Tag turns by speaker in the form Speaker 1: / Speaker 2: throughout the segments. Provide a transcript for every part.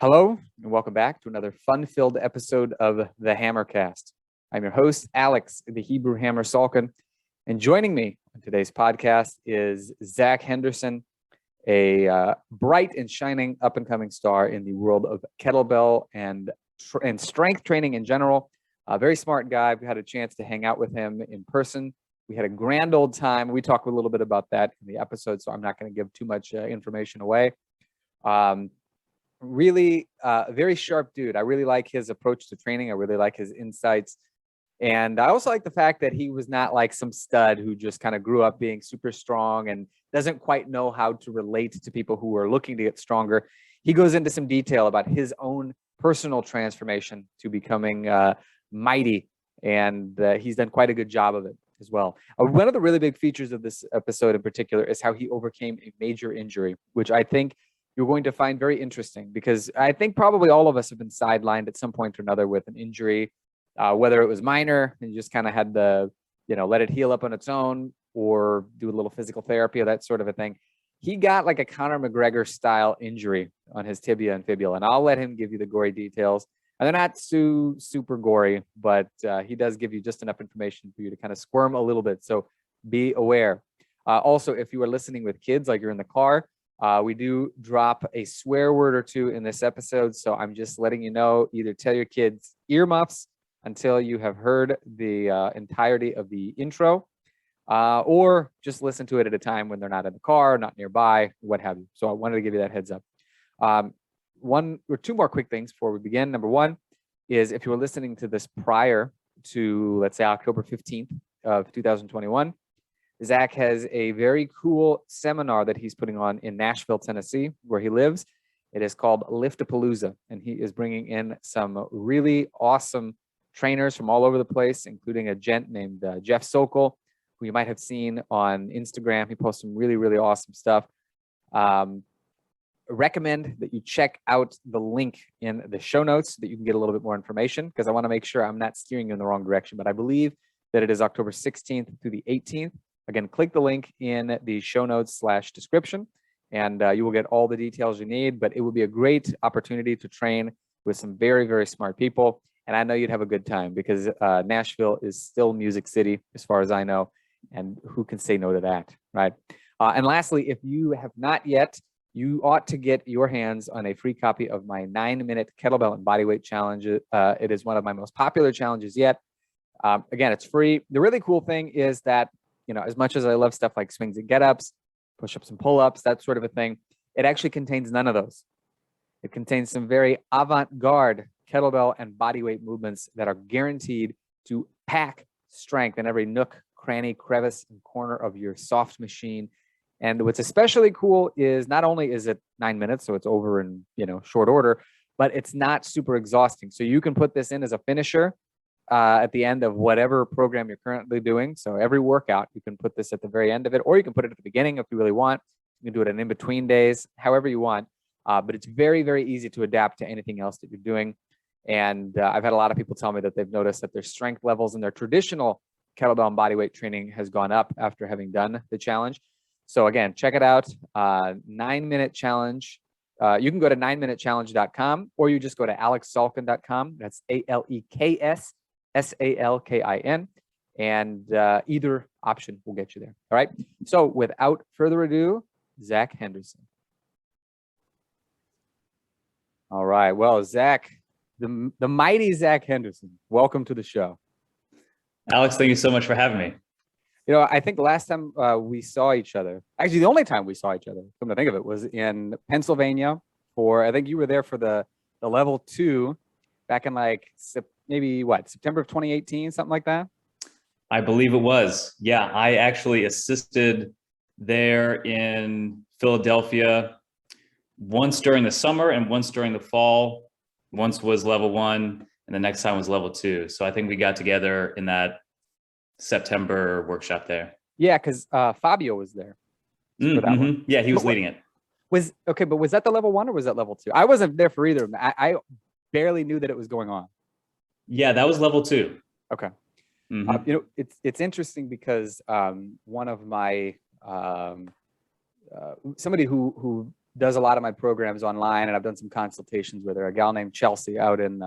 Speaker 1: Hello, and welcome back to another fun-filled episode of the Hammercast. I'm your host, Alex, the Hebrew Hammer Salkin, and joining me on today's podcast is Zack Henderson, a bright and shining up-and-coming star in the world of kettlebell and strength training in general. A very smart guy. We had a chance to hang out with him in person. We had a grand old time. We talked a little bit about that in the episode, so I'm not going to give too much information away. Really very sharp dude. I really like his approach to training. I really like his insights. And I also like the fact that he was not like some stud who just kind of grew up being super strong and doesn't quite know how to relate to people who are looking to get stronger. He goes into some detail about his own personal transformation to becoming mighty. And he's done quite a good job of it as well. One of the really big features of this episode in particular is how he overcame a major injury, which I think you're going to find very interesting, because I think probably all of us have been sidelined at some point or another with an injury, whether it was minor and you just kind of had to, let it heal up on its own or do a little physical therapy or that sort of a thing. He got like a Conor McGregor style injury on his tibia and fibula, and I'll let him give you the gory details. And they're not super gory, but he does give you just enough information for you to kind of squirm a little bit. So be aware. Also, if you are listening with kids, like you're in the car, we do drop a swear word or two in this episode. So I'm just letting you know, either tell your kids earmuffs until you have heard the entirety of the intro, or just listen to it at a time when they're not in the car, not nearby, what have you. So I wanted to give you that heads up. One or two more quick things before we begin. Number one is, if you were listening to this prior to, let's say, October 15th of 2021, Zack has a very cool seminar that he's putting on in Nashville, Tennessee, where he lives. It is called Liftapalooza, and he is bringing in some really awesome trainers from all over the place, including a gent named Jeff Sokol, who you might have seen on Instagram. He posts some really, really awesome stuff. Recommend that you check out the link in the show notes so that you can get a little bit more information, because I want to make sure I'm not steering you in the wrong direction. But I believe that it is October 16th through the 18th. Again, click the link in the show notes / description, and you will get all the details you need. But it would be a great opportunity to train with some very, very smart people. And I know you'd have a good time, because Nashville is still Music City, as far as I know. And who can say no to that, right? And lastly, if you have not yet, you ought to get your hands on a free copy of my 9-minute kettlebell and bodyweight challenge. It is one of my most popular challenges yet. Again, it's free. The really cool thing is that, as much as I love stuff like swings and get-ups, push-ups and pull-ups, that sort of a thing, it actually contains none of those. It contains some very avant-garde kettlebell and bodyweight movements that are guaranteed to pack strength in every nook, cranny, crevice, and corner of your soft machine. And what's especially cool is, not only is it 9 minutes, so it's over in short order, but it's not super exhausting. So you can put this in as a finisher at the end of whatever program you're currently doing. So every workout, you can put this at the very end of it, or you can put it at the beginning if you really want. You can do it in between days, however you want. But it's very, very easy to adapt to anything else that you're doing. And I've had a lot of people tell me that they've noticed that their strength levels in their traditional kettlebell and bodyweight training has gone up after having done the challenge. So again, check it out. 9-minute challenge. You can go to 9minutechallenge.com, or you just go to alexsalkin.com. That's ALEKSSALKIN. And either option will get you there. All right. So without further ado, Zack Henderson. All right. Well, Zack, the mighty Zack Henderson, welcome to the show.
Speaker 2: Alex, thank you so much for having me.
Speaker 1: I think the last time we saw each other, actually the only time we saw each other, come to think of it, was in Pennsylvania I think you were there for the level 2 back in September of 2018, something like that.
Speaker 2: I believe it was. Yeah, I actually assisted there in Philadelphia once during the summer and once during the fall. Once was level 1 and the next time was level 2. So I think we got together in that September workshop there.
Speaker 1: Yeah, because Fabio was there.
Speaker 2: Mm-hmm. Yeah, he was leading it.
Speaker 1: But was that the level 1 or was that level 2? I wasn't there for either. I barely knew that it was going on.
Speaker 2: Yeah, that was level 2.
Speaker 1: Okay.
Speaker 2: Mm-hmm.
Speaker 1: It's interesting because one of my somebody who does a lot of my programs online, and I've done some consultations with her. A gal named Chelsea out in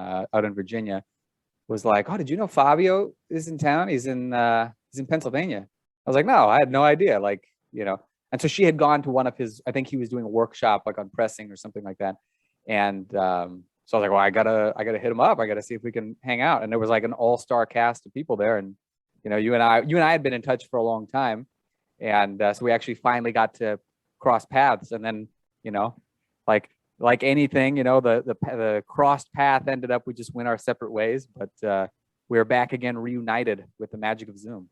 Speaker 1: Virginia was like, "Oh, did you know Fabio is in town? He's in Pennsylvania." I was like, "No, I had no idea." Like, and so she had gone to one of his, I think he was doing a workshop like on pressing or something like that. And so I was like, well, I gotta hit him up. I gotta see if we can hang out. And there was like an all-star cast of people there. And you and I had been in touch for a long time. And so we actually finally got to cross paths. And then, like anything, the crossed path ended up, we just went our separate ways, but we're back again, reunited with the magic of Zoom.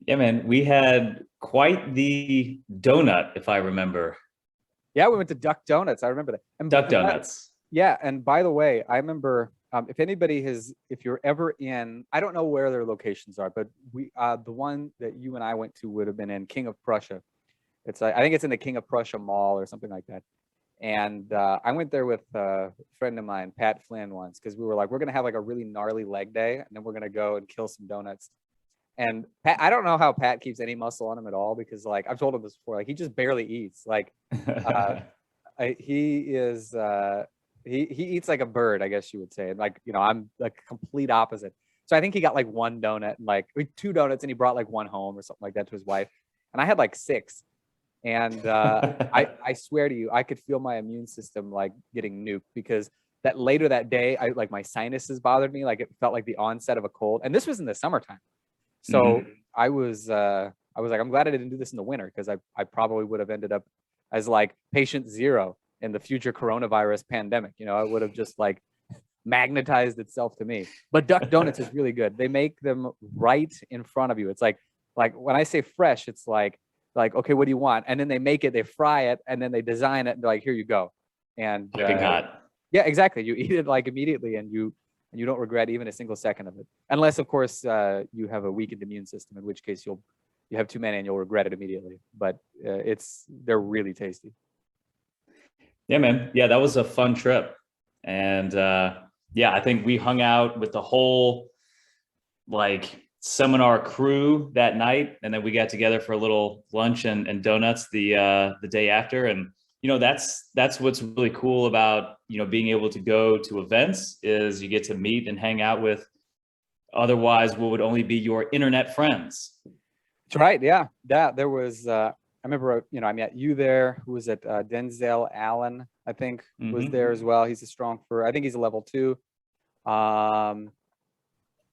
Speaker 2: Yeah, man, we had quite the donut, if I remember.
Speaker 1: Yeah, we went to Duck Donuts. I remember that. And
Speaker 2: Duck Donuts.
Speaker 1: Yeah, and by the way, I remember if you're ever in, I don't know where their locations are, but the one that you and I went to would have been in King of Prussia. I think it's in the King of Prussia Mall or something like that. And I went there with a friend of mine, Pat Flynn, once, because we were like, we're gonna have like a really gnarly leg day, and then we're gonna go and kill some donuts. And Pat, I don't know how Pat keeps any muscle on him at all, because like I've told him this before, like he just barely eats. Like he eats like a bird, I guess you would say. And like, I'm like complete opposite. So I think he got like one donut and like 2 donuts, and he brought like one home or something like that to his wife. And I had like 6. And I swear to you, I could feel my immune system like getting nuked, because later that day, like my sinuses bothered me. Like it felt like the onset of a cold. And this was in the summertime. So I was like, I'm glad I didn't do this in the winter, because I probably would have ended up as like patient 0 in the future coronavirus pandemic. It would have just like magnetized itself to me. But Duck Donuts is really good. They make them right in front of you. It's like when I say fresh, it's like, okay, what do you want? And then they make it, they fry it, and then they design it, and they're like, here you go. And
Speaker 2: hot.
Speaker 1: Yeah, exactly. You eat it like immediately, and you don't regret even a single second of it, unless of course you have a weakened immune system, in which case you have too many and you'll regret it immediately. But they're really tasty.
Speaker 2: Yeah, man. Yeah, that was a fun trip. And I think we hung out with the whole like seminar crew that night, and then we got together for a little lunch and donuts the day after. And that's what's really cool about being able to go to events, is you get to meet and hang out with otherwise what would only be your internet friends.
Speaker 1: That's right. Yeah. There was I remember I met you there. Who was it? Denzel Allen, I think, was there as well. He's I think he's a level 2.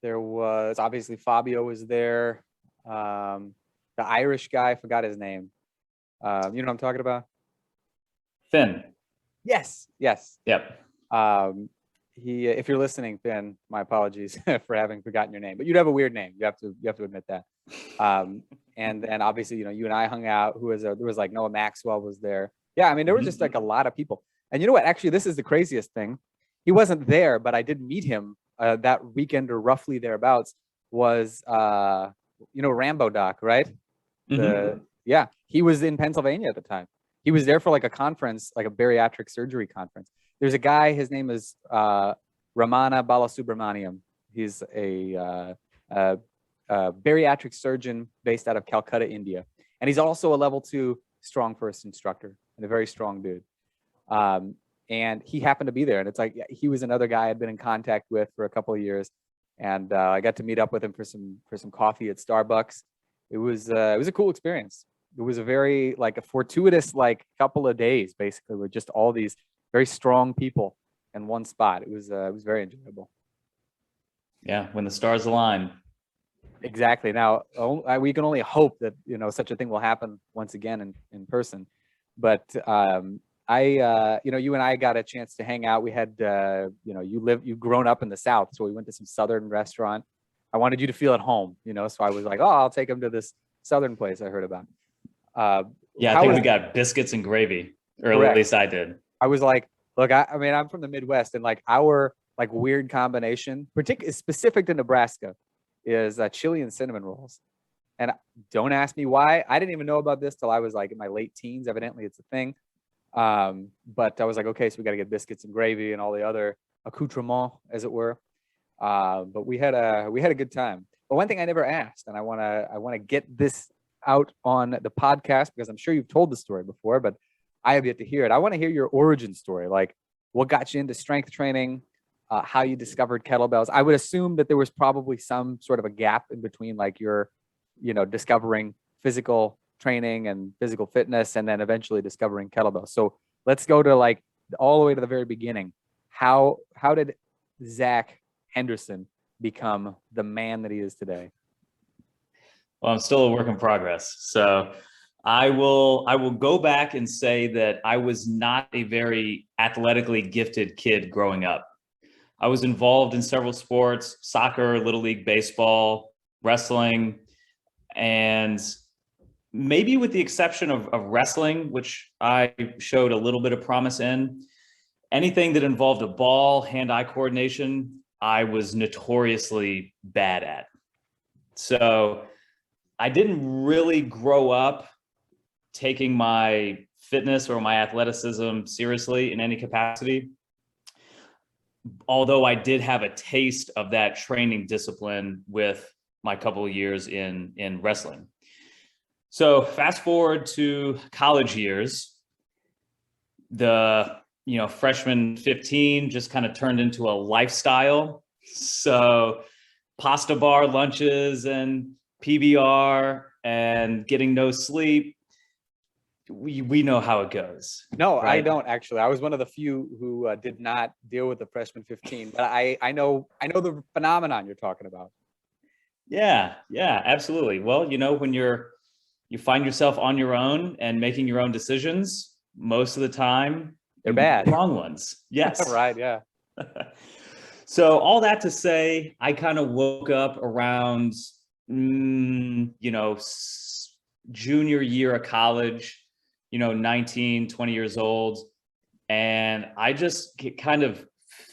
Speaker 1: There was obviously Fabio was there. The Irish guy, I forgot his name. You know what I'm talking about?
Speaker 2: Finn.
Speaker 1: Yes.
Speaker 2: Yep.
Speaker 1: If you're listening, Finn, my apologies for having forgotten your name, but you'd have a weird name. You have to admit that. And then obviously, you and I hung out. There was like Noah Maxwell was there. Yeah, I mean, there was just like a lot of people. And you know what? Actually, this is the craziest thing. He wasn't there, but I did meet him that weekend or roughly thereabouts. Was Rambo Doc, right? Yeah, he was in Pennsylvania at the time. He was there for like a conference, like a bariatric surgery conference. There's a guy, his name is Ramana Balasubramaniam. He's a bariatric surgeon based out of Calcutta, India. And he's also a level 2 strong first instructor, and a very strong dude. And he happened to be there. And it's like, he was another guy I'd been in contact with for a couple of years. And I got to meet up with him for some coffee at Starbucks. It was a cool experience. It was a very like a fortuitous like couple of days, basically, with just all these very strong people in one spot. It was very enjoyable.
Speaker 2: Yeah, when the stars align.
Speaker 1: Exactly. Now we can only hope that such a thing will happen once again in person. But you and I got a chance to hang out. We had you've grown up in the South, so we went to some Southern restaurant. I wanted you to feel at home, so I was like, oh, I'll take him to this Southern place I heard about.
Speaker 2: Yeah, I think we got biscuits and gravy, or
Speaker 1: correct.
Speaker 2: At least I did.
Speaker 1: I was like, look, I mean, I'm from the Midwest, and like our like weird combination, particularly specific to Nebraska, is chili and cinnamon rolls. And don't ask me why. I didn't even know about this till I was like in my late teens. Evidently, it's a thing. But I was like, okay, so we got to get biscuits and gravy and all the other accoutrements, as it were. But we had a good time. But one thing I never asked, and I want to get this out on the podcast, because I'm sure you've told the story before, but I have yet to hear it. I want to hear your origin story. Like, what got you into strength training, how you discovered kettlebells. I would assume that there was probably some sort of a gap in between, like your, discovering physical training and physical fitness, and then eventually discovering kettlebells. So let's go to like all the way to the very beginning. How did Zack Henderson become the man that he is today?
Speaker 2: Well, I'm still a work in progress. So I will go back and say that I was not a very athletically gifted kid growing up. I was involved in several sports: soccer, little league baseball, wrestling, and maybe with the exception of wrestling, which I showed a little bit of promise in, anything that involved a ball, hand-eye coordination, I was notoriously bad at. So I didn't really grow up taking my fitness or my athleticism seriously in any capacity, although I did have a taste of that training discipline with my couple of years in wrestling. So fast forward to college years, the freshman 15 just kind of turned into a lifestyle. So pasta bar lunches and PBR and getting no sleep. We know how it goes.
Speaker 1: No,
Speaker 2: right?
Speaker 1: I don't actually. I was one of the few who did not deal with the freshman 15, but I know the phenomenon you're talking about.
Speaker 2: Yeah, absolutely. Well, when you find yourself on your own and making your own decisions, most of the time
Speaker 1: They're
Speaker 2: you make
Speaker 1: bad.
Speaker 2: the wrong ones. Yes.
Speaker 1: Right. Yeah.
Speaker 2: So all that to say, I kind of woke up around, junior year of college, 19, 20 years old. And I just kind of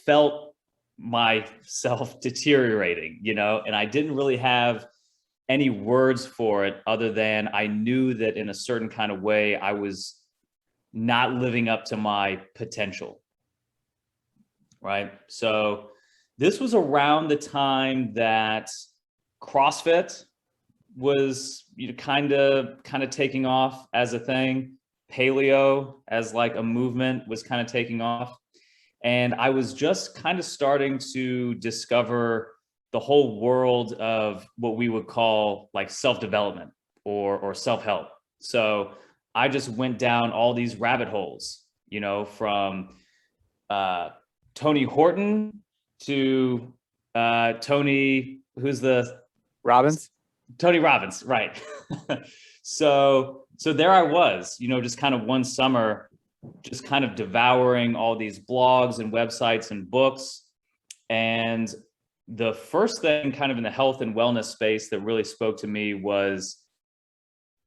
Speaker 2: felt myself deteriorating, and I didn't really have any words for it other than I knew that in a certain kind of way, I was not living up to my potential. Right. So this was around the time that CrossFit was kind of taking off as a thing. Paleo as like a movement was kind of taking off. And I was just kind of starting to discover the whole world of what we would call like self-development or self-help. So I just went down all these rabbit holes, from Tony Horton to Tony, who's the
Speaker 1: Robbins?
Speaker 2: Tony Robbins, right. So there I was, just kind of one summer, just kind of devouring all these blogs and websites and books. And the first thing kind of in the health and wellness space that really spoke to me was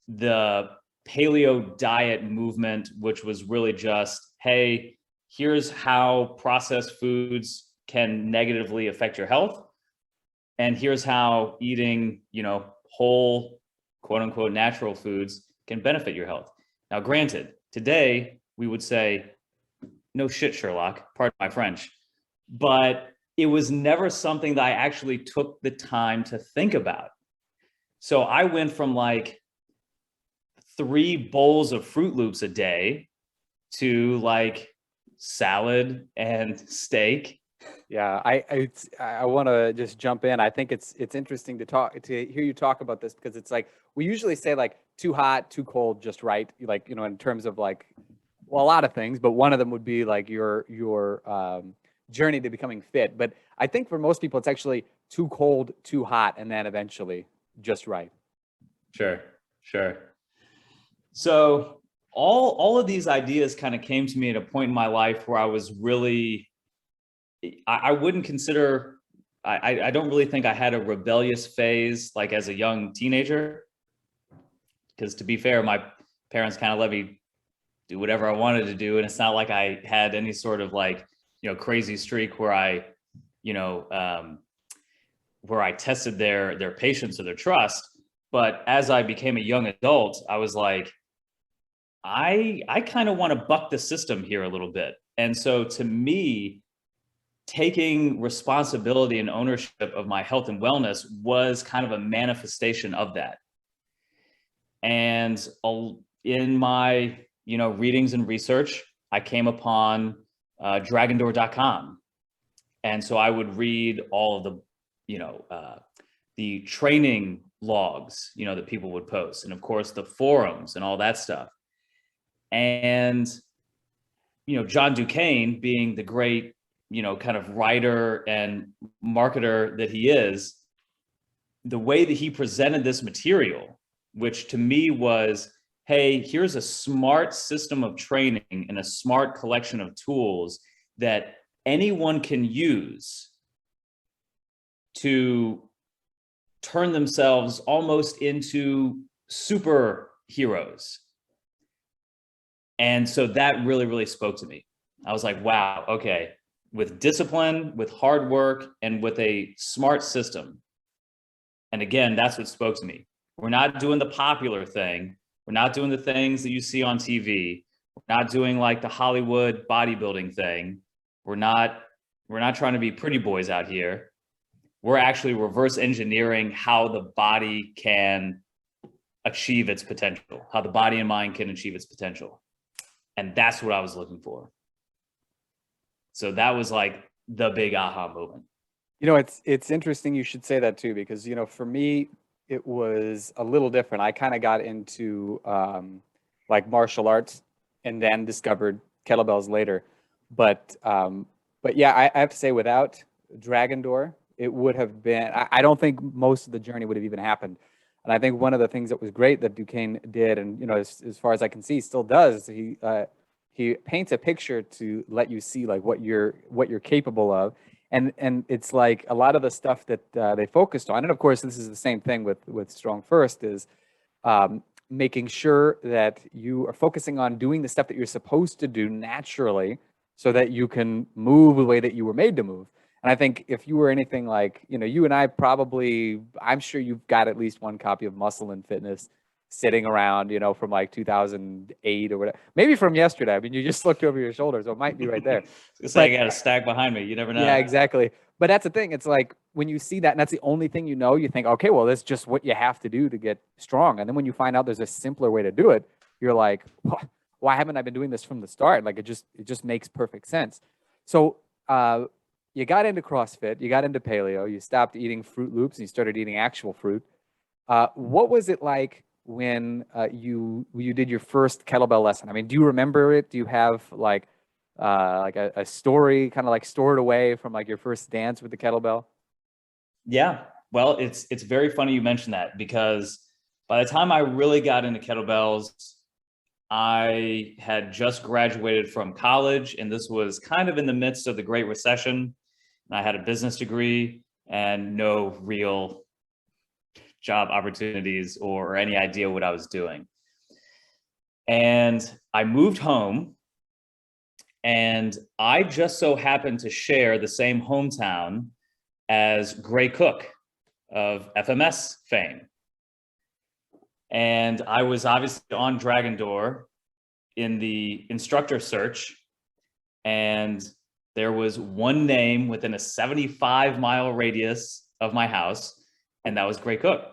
Speaker 2: the paleo diet movement, which was really just, hey, here's how processed foods can negatively affect your health. And here's how eating, whole, quote unquote, natural foods can benefit your health. Now, granted, today we would say, no shit, Sherlock, pardon my French, but it was never something that I actually took the time to think about. So I went from like 3 bowls of Fruit Loops a day to like salad and steak.
Speaker 1: Yeah, I want to just jump in. I think it's interesting to hear you talk about this, because it's like we usually say like too hot, too cold, just right. Like, in terms of like, well, a lot of things, but one of them would be like your journey to becoming fit. But I think for most people, it's actually too cold, too hot, and then eventually just right.
Speaker 2: Sure. So all of these ideas kind of came to me at a point in my life where I was really, I wouldn't consider, I don't really think I had a rebellious phase like as a young teenager, because to be fair, my parents kind of let me do whatever I wanted to do. And it's not like I had any sort of like, crazy streak where I, where I tested their patience or their trust. But as I became a young adult, I was like, I kind of want to buck the system here a little bit. And so to me, taking responsibility and ownership of my health and wellness was kind of a manifestation of that. And in my, readings and research, I came upon dragondoor.com. And so I would read all of the training logs, that people would post, and of course the forums and all that stuff. And, John Duquesne, being the great, kind of writer and marketer that he is, the way that he presented this material, which to me was, hey, here's a smart system of training and a smart collection of tools that anyone can use to turn themselves almost into superheroes. And so that really, really spoke to me. I was like, wow, okay, with discipline, with hard work, and with a smart system. And again, that's what spoke to me. We're not doing the popular thing. We're not doing the things that you see on TV. We're not doing like the Hollywood bodybuilding thing. We're not trying to be pretty boys out here. We're actually reverse engineering how the body can achieve its potential, how the body and mind can achieve its potential. And that's what I was looking for. So that was like the big aha moment.
Speaker 1: It's interesting you should say that too, because, for me, it was a little different. I kind of got into like martial arts and then discovered kettlebells later. But yeah, I have to say, without Dragon Door, it would have been, I don't think most of the journey would have even happened. And I think one of the things that was great that Duquesne did, and, as far as I can see, still does, he paints a picture to let you see like what you're capable of. And it's like a lot of the stuff that they focused on. And of course, this is the same thing with Strong First, is making sure that you are focusing on doing the stuff that you're supposed to do naturally so that you can move the way that you were made to move. And I think if you were anything like, you and I probably, I'm sure you've got at least one copy of Muscle and Fitness sitting around, from like 2008 or whatever, maybe from yesterday. I mean, you just looked over your shoulder, so it might be right there.
Speaker 2: I got a stack behind me. You never know.
Speaker 1: Yeah, exactly. But that's the thing. It's like when you see that, and that's the only thing you think, okay, well, that's just what you have to do to get strong. And then when you find out there's a simpler way to do it, you're like, why haven't I been doing this from the start? Like it just makes perfect sense. So you got into CrossFit, you got into Paleo, you stopped eating Fruit Loops and you started eating actual fruit. What was it like when you did your first kettlebell lesson? I mean, do you remember it? Do you have like a story kind of like stored away from like your first dance with the kettlebell?
Speaker 2: Yeah, well, it's very funny you mentioned that, because by the time I really got into kettlebells, I had just graduated from college, and this was kind of in the midst of the Great Recession. And I had a business degree and no real job opportunities or any idea what I was doing. And I moved home, and I just so happened to share the same hometown as Gray Cook of FMS fame. And I was obviously on Dragon Door in the instructor search, and there was one name within a 75-mile radius of my house, and that was Gray Cook.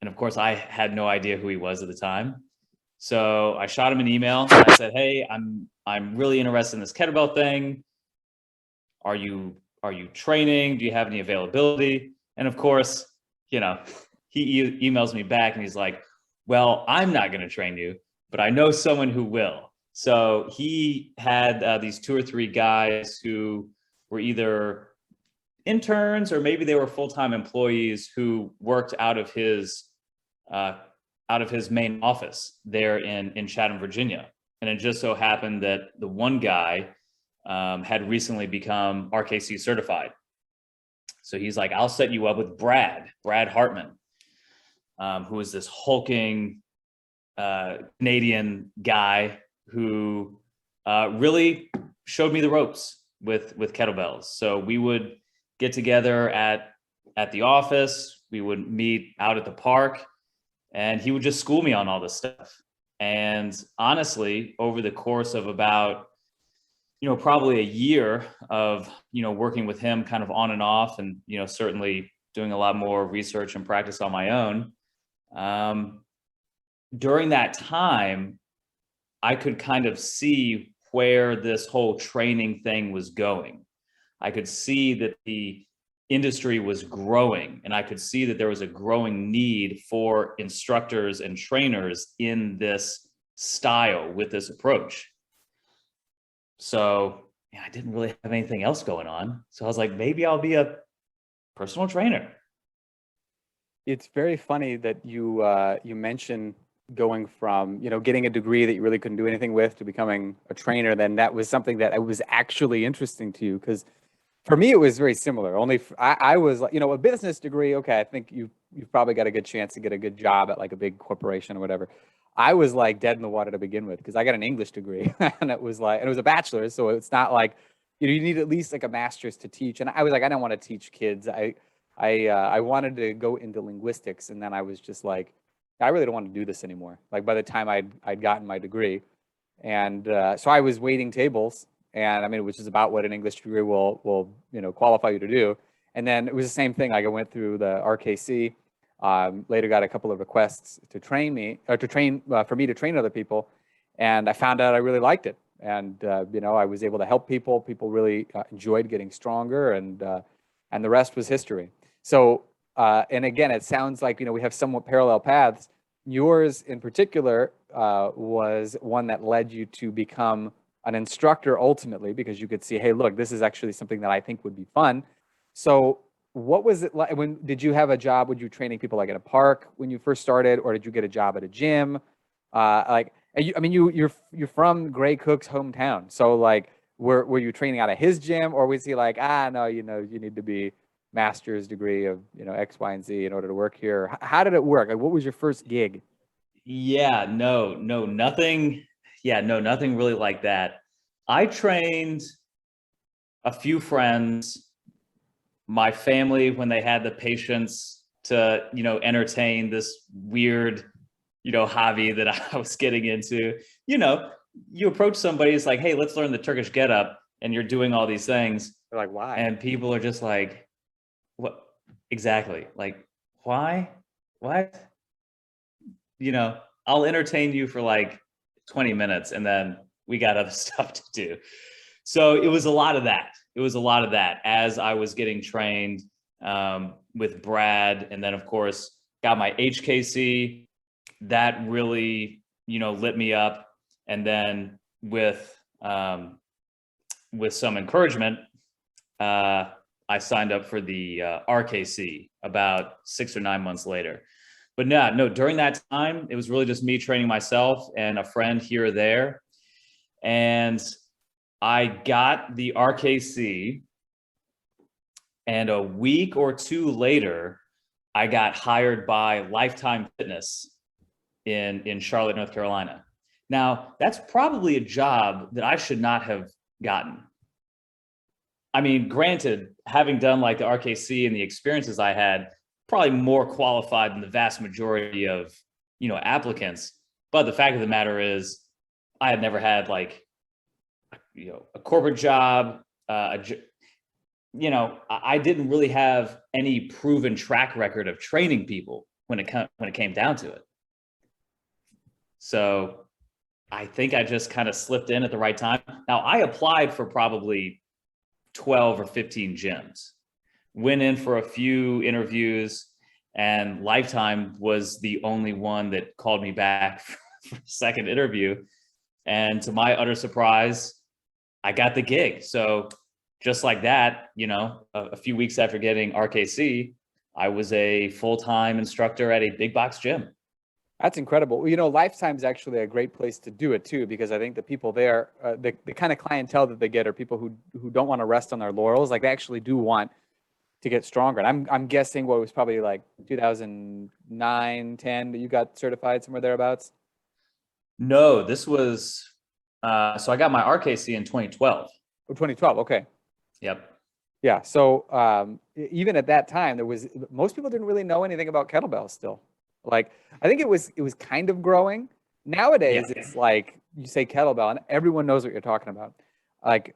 Speaker 2: And of course, I had no idea who he was at the time. So I shot him an email and I said, hey, I'm really interested in this kettlebell thing. Are you training? Do you have any availability? And of course, he emails me back and he's like, well, I'm not going to train you, but I know someone who will. So he had these 2 or 3 guys who were either interns or maybe they were full-time employees who worked out of his main office there in Chatham, Virginia. And it just so happened that the one guy had recently become RKC certified. So he's like, I'll set you up with Brad Hartman, who is this hulking Canadian guy who really showed me the ropes with kettlebells. So we would get together at the office, we would meet out at the park, and he would just school me on all this stuff. And honestly, over the course of about, probably a year of, working with him kind of on and off, and, certainly doing a lot more research and practice on my own. During that time, I could kind of see where this whole training thing was going. I could see that the industry was growing, and I could see that there was a growing need for instructors and trainers in this style with this approach. So yeah, I didn't really have anything else going on. So I was like, maybe I'll be a personal trainer.
Speaker 1: It's very funny that you mentioned going from, getting a degree that you really couldn't do anything with to becoming a trainer. Then that was something that was actually interesting to you, because for me, it was very similar. I was like, a business degree. Okay, I think you've probably got a good chance to get a good job at like a big corporation or whatever. I was like dead in the water to begin with because I got an English degree and it was a bachelor's, so it's not like you need at least like a master's to teach. And I was like, I don't want to teach kids. I wanted to go into linguistics, and then I was just like, I really don't want to do this anymore. Like by the time I'd gotten my degree, and so I was waiting tables, and I mean, which is about what an English degree will qualify you to do. And then it was the same thing. Like I went through the RKC, later got a couple of requests to train me or to train for me to train other people, and I found out I really liked it. And I was able to help people. People really enjoyed getting stronger, and the rest was history. So, and again, it sounds like we have somewhat parallel paths. Yours in particular was one that led you to become an instructor ultimately, because you could see, hey, look, this is actually something that I think would be fun. So what was it like? Did you have a job? Were you training people like at a park when you first started, or did you get a job at a gym? You're from Gray Cook's hometown, so like, were you training out of his gym, or was he like, no, you need to be master's degree of X, Y, and Z in order to work here? How did it work? Like, what was your first gig?
Speaker 2: Yeah, no, nothing. Yeah, no, nothing really like that. I trained a few friends, my family, when they had the patience to, entertain this weird, hobby that I was getting into. You approach somebody, it's like, hey, let's learn the Turkish getup, and you're doing all these things.
Speaker 1: They're like, why?
Speaker 2: And people are just like, what? Exactly. Like, why? What? I'll entertain you for like 20 minutes and then we got other stuff to do. So it was a lot of that. As I was getting trained with Brad, and then of course got my HKC. That really, lit me up. And then with some encouragement, I signed up for the RKC about 6 or 9 months later. But no, during that time, it was really just me training myself and a friend here or there. And I got the RKC, and a week or two later, I got hired by Lifetime Fitness in Charlotte, North Carolina. Now, that's probably a job that I should not have gotten. I mean, granted, having done like the RKC and the experiences I had, probably more qualified than the vast majority of, applicants. But the fact of the matter is, I had never had like, a corporate job. I didn't really have any proven track record of training people when it came down to it. So I think I just kind of slipped in at the right time. Now, I applied for probably 12 or 15 gyms, went in for a few interviews, and Lifetime was the only one that called me back for a second interview. And to my utter surprise, I got the gig. So just like that, a few weeks after getting RKC, I was a full-time instructor at a big box gym.
Speaker 1: That's incredible. Lifetime is actually a great place to do it too, because I think the people there, the kind of clientele that they get are people who don't want to rest on their laurels. Like they actually do want to get stronger. And I'm guessing what was probably like 2009, 10 that you got certified, somewhere thereabouts.
Speaker 2: No, this was, so I got my RKC in 2012.
Speaker 1: Oh, 2012. Okay.
Speaker 2: Yep.
Speaker 1: Yeah. So even at that time, most people didn't really know anything about kettlebells still. Like, I think it was kind of growing. Nowadays, yeah. It's like you say kettlebell and everyone knows what you're talking about. Like,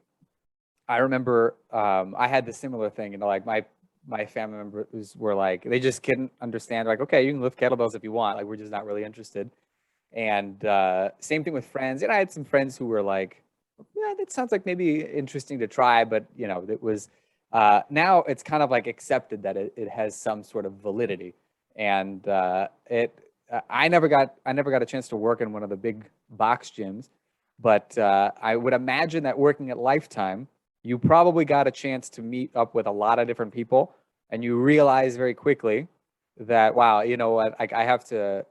Speaker 1: I remember I had the similar thing, like my family members were like, they just couldn't understand, like, okay, you can lift kettlebells if you want. Like, we're just not really interested. And same thing with friends. And I had some friends who were like, yeah, that sounds like maybe interesting to try, but you know, it was now it's kind of like accepted that it has some sort of validity. And I never got a chance to work in one of the big box gyms, but I would imagine that working at Lifetime, you probably got a chance to meet up with a lot of different people, and you realize very quickly that, wow, you know what, I have to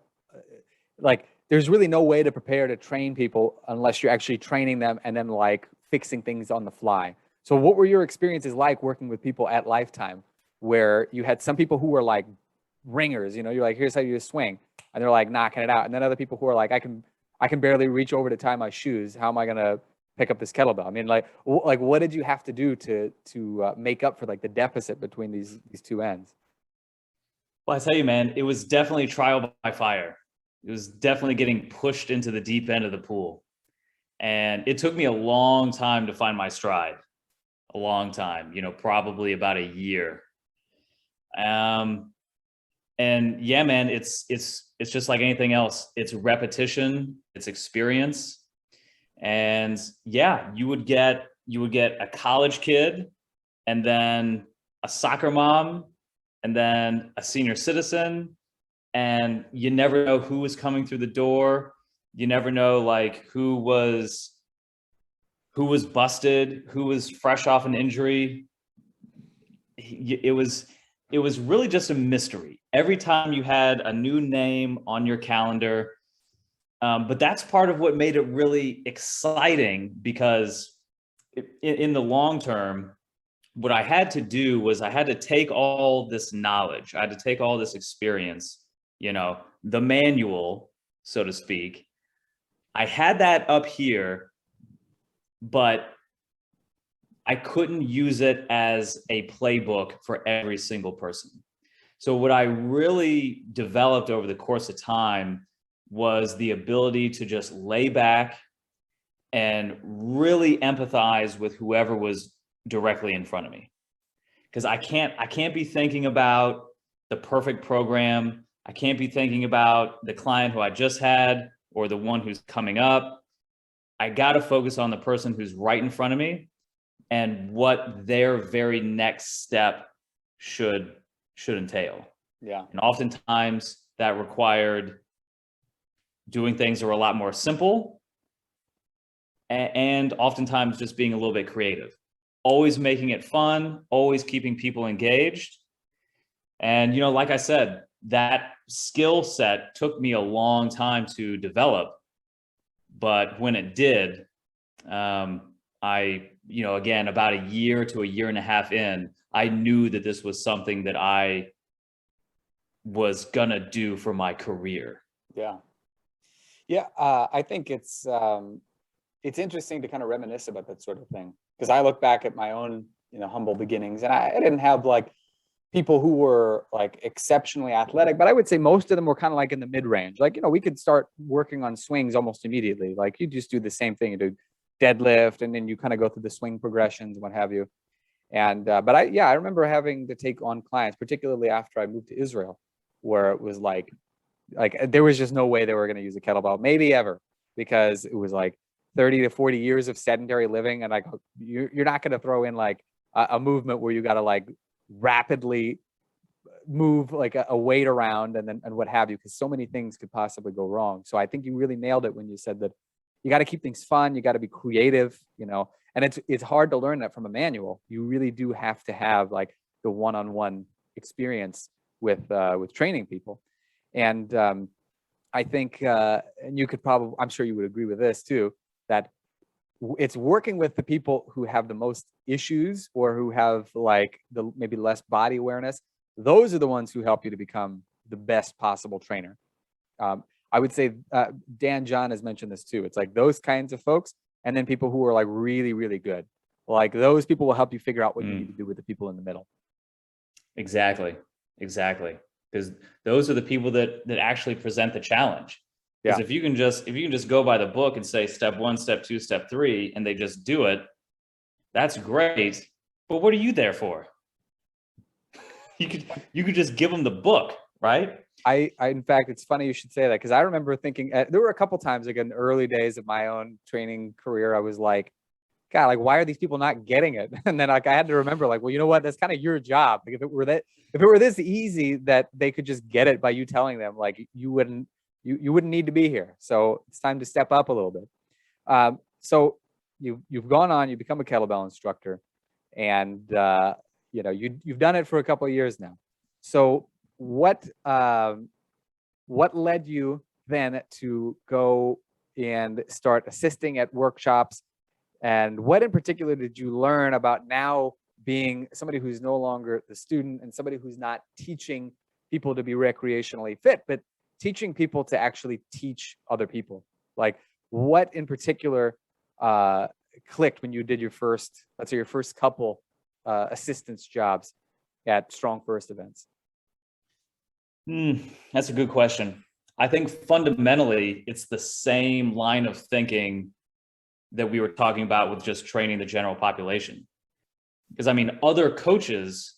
Speaker 1: like, there's really no way to prepare to train people unless you're actually training them and then like fixing things on the fly. So what were your experiences like working with people at Lifetime, where you had some people who were like ringers, you know, you're like, here's how you swing, and they're like knocking it out, and then other people who are like, I can barely reach over to tie my shoes. How am I gonna pick up this kettlebell? I mean, like what did you have to do to make up for like the deficit between these two ends?
Speaker 2: Well, I tell you, man, it was definitely trial by fire. It was definitely getting pushed into the deep end of the pool. And it took me a long time to find my stride. A long time, you know, probably about a year. And yeah, man, it's just like anything else. It's repetition, it's experience. And yeah, you would get a college kid, and then a soccer mom, and then a senior citizen, and you never know who was coming through the door. You never know like who was busted, who was fresh off an injury. It was really just a mystery every time you had a new name on your calendar. But that's part of what made it really exciting, because in the long term, what I had to do was I had to take all this knowledge, I had to take all this experience, you know, the manual, so to speak. I had that up here, but I couldn't use it as a playbook for every single person. So what I really developed over the course of time was the ability to just lay back and really empathize with whoever was directly in front of me. Because I can't be thinking about the perfect program. I can't be thinking about the client who I just had or the one who's coming up. I got to focus on the person who's right in front of me and what their very next step should entail.
Speaker 1: Yeah.
Speaker 2: And oftentimes that required doing things that were a lot more simple, and oftentimes just being a little bit creative, always making it fun, always keeping people engaged. And, you know, like I said, that skill set took me a long time to develop, but when it did, you know, again, about a year to a year and a half in, I knew that this was something that I was gonna do for my career.
Speaker 1: Yeah. Yeah. I think it's interesting to kind of reminisce about that sort of thing, because I look back at my own, you know, humble beginnings, and I didn't have like people who were like exceptionally athletic, but I would say most of them were kind of like in the mid range. Like, you know, we could start working on swings almost immediately. Like you just do the same thing, you do deadlift, and then you kind of go through the swing progressions and what have you. And but I remember having to take on clients, particularly after I moved to Israel, where it was like there was just no way they were going to use a kettlebell, maybe ever, because it was like 30 to 40 years of sedentary living, and like you're not going to throw in like a movement where you got to like rapidly move like a weight around and what have you, because so many things could possibly go wrong. So I think you really nailed it when you said that you got to keep things fun, you got to be creative, you know, and it's hard to learn that from a manual. You really do have to have like the one-on-one experience with training people. And I think and you could probably, I'm sure you would agree with this too, that it's working with the people who have the most issues or who have like the maybe less body awareness. Those are the ones who help you to become the best possible trainer. I would say Dan John has mentioned this too. It's like those kinds of folks, and then people who are like really, really good. Like those people will help you figure out what you need to do with the people in the middle.
Speaker 2: Exactly. Because those are the people that actually present the challenge. Because if you can just go by the book and say step 1, step 2, step 3, and they just do it, that's great. But what are you there for? You could just give them the book, right?
Speaker 1: In fact, it's funny you should say that, because I remember thinking there were a couple times, like in the early days of my own training career, I was like, God, like, why are these people not getting it? And then like I had to remember, like, well, you know what? That's kind of your job. Like, if it were this easy that they could just get it by you telling them, like, you wouldn't need to be here. So it's time to step up a little bit. So you've gone on, you become a kettlebell instructor, and you've done it for a couple of years now. So what led you then to go and start assisting at workshops? And what in particular did you learn about now being somebody who's no longer the student and somebody who's not teaching people to be recreationally fit, but teaching people to actually teach other people? Like, what in particular clicked when you did your first, let's say your first couple assistance jobs at Strong First events?
Speaker 2: That's a good question. I think fundamentally, it's the same line of thinking that we were talking about with just training the general population. Because I mean, other coaches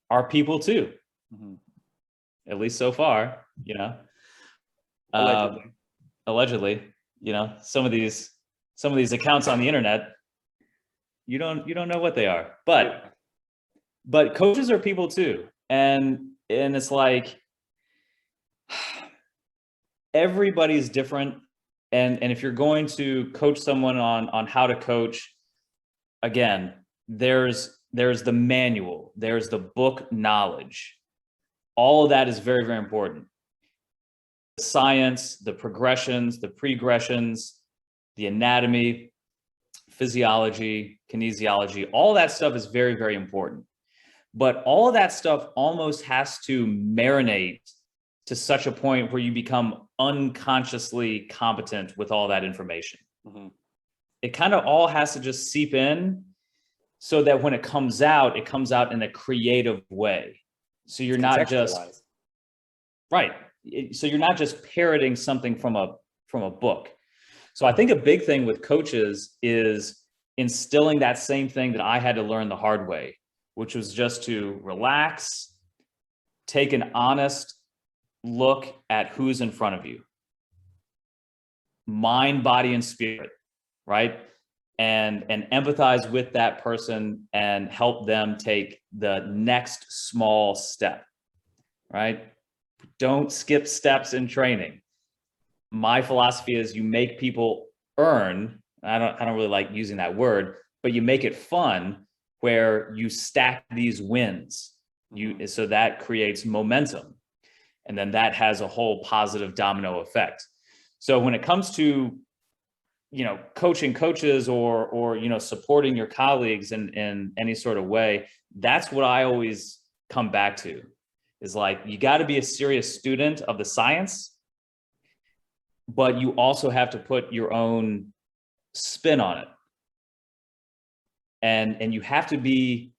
Speaker 2: are people too, at least so far, allegedly, some of these accounts on the internet, you don't know what they are, but coaches are people too. And it's like, everybody's different. And if you're going to coach someone on how to coach, again, there's the manual, there's the book knowledge. All of that is very, very important. The science, the progressions, the pregressions, the anatomy, physiology, kinesiology, all that stuff is very, very important. But all of that stuff almost has to marinate to such a point where you become unconsciously competent with all that information. It kind of all has to just seep in so that when it comes out in a creative way. So you're not just, right. So you're not just parroting something from a book. So I think a big thing with coaches is instilling that same thing that I had to learn the hard way, which was just to relax, take an honest look at who's in front of you, mind, body, and spirit, right? And empathize with that person and help them take the next small step, right? Don't skip steps in training. My philosophy is you make people earn. I don't really like using that word, but you make it fun where you stack these wins. So that creates momentum. And then that has a whole positive domino effect. So when it comes to, coaching coaches or supporting your colleagues in any sort of way, that's what I always come back to, is like, you got to be a serious student of the science, but you also have to put your own spin on it. And you have to be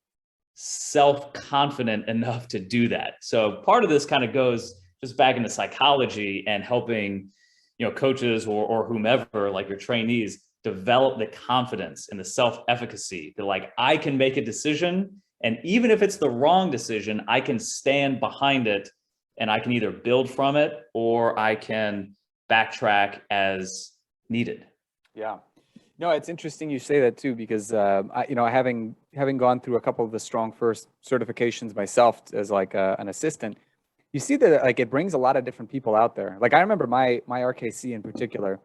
Speaker 2: self-confident enough to do that. So part of this kind of goes just back into psychology and helping, coaches or whomever, like your trainees, develop the confidence and the self-efficacy that, like, I can make a decision, and even if it's the wrong decision, I can stand behind it and I can either build from it or I can backtrack as needed.
Speaker 1: Yeah. No, it's interesting you say that too, because having gone through a couple of the Strong First certifications myself as like an assistant, you see that like it brings a lot of different people out there. Like I remember my RKC in particular,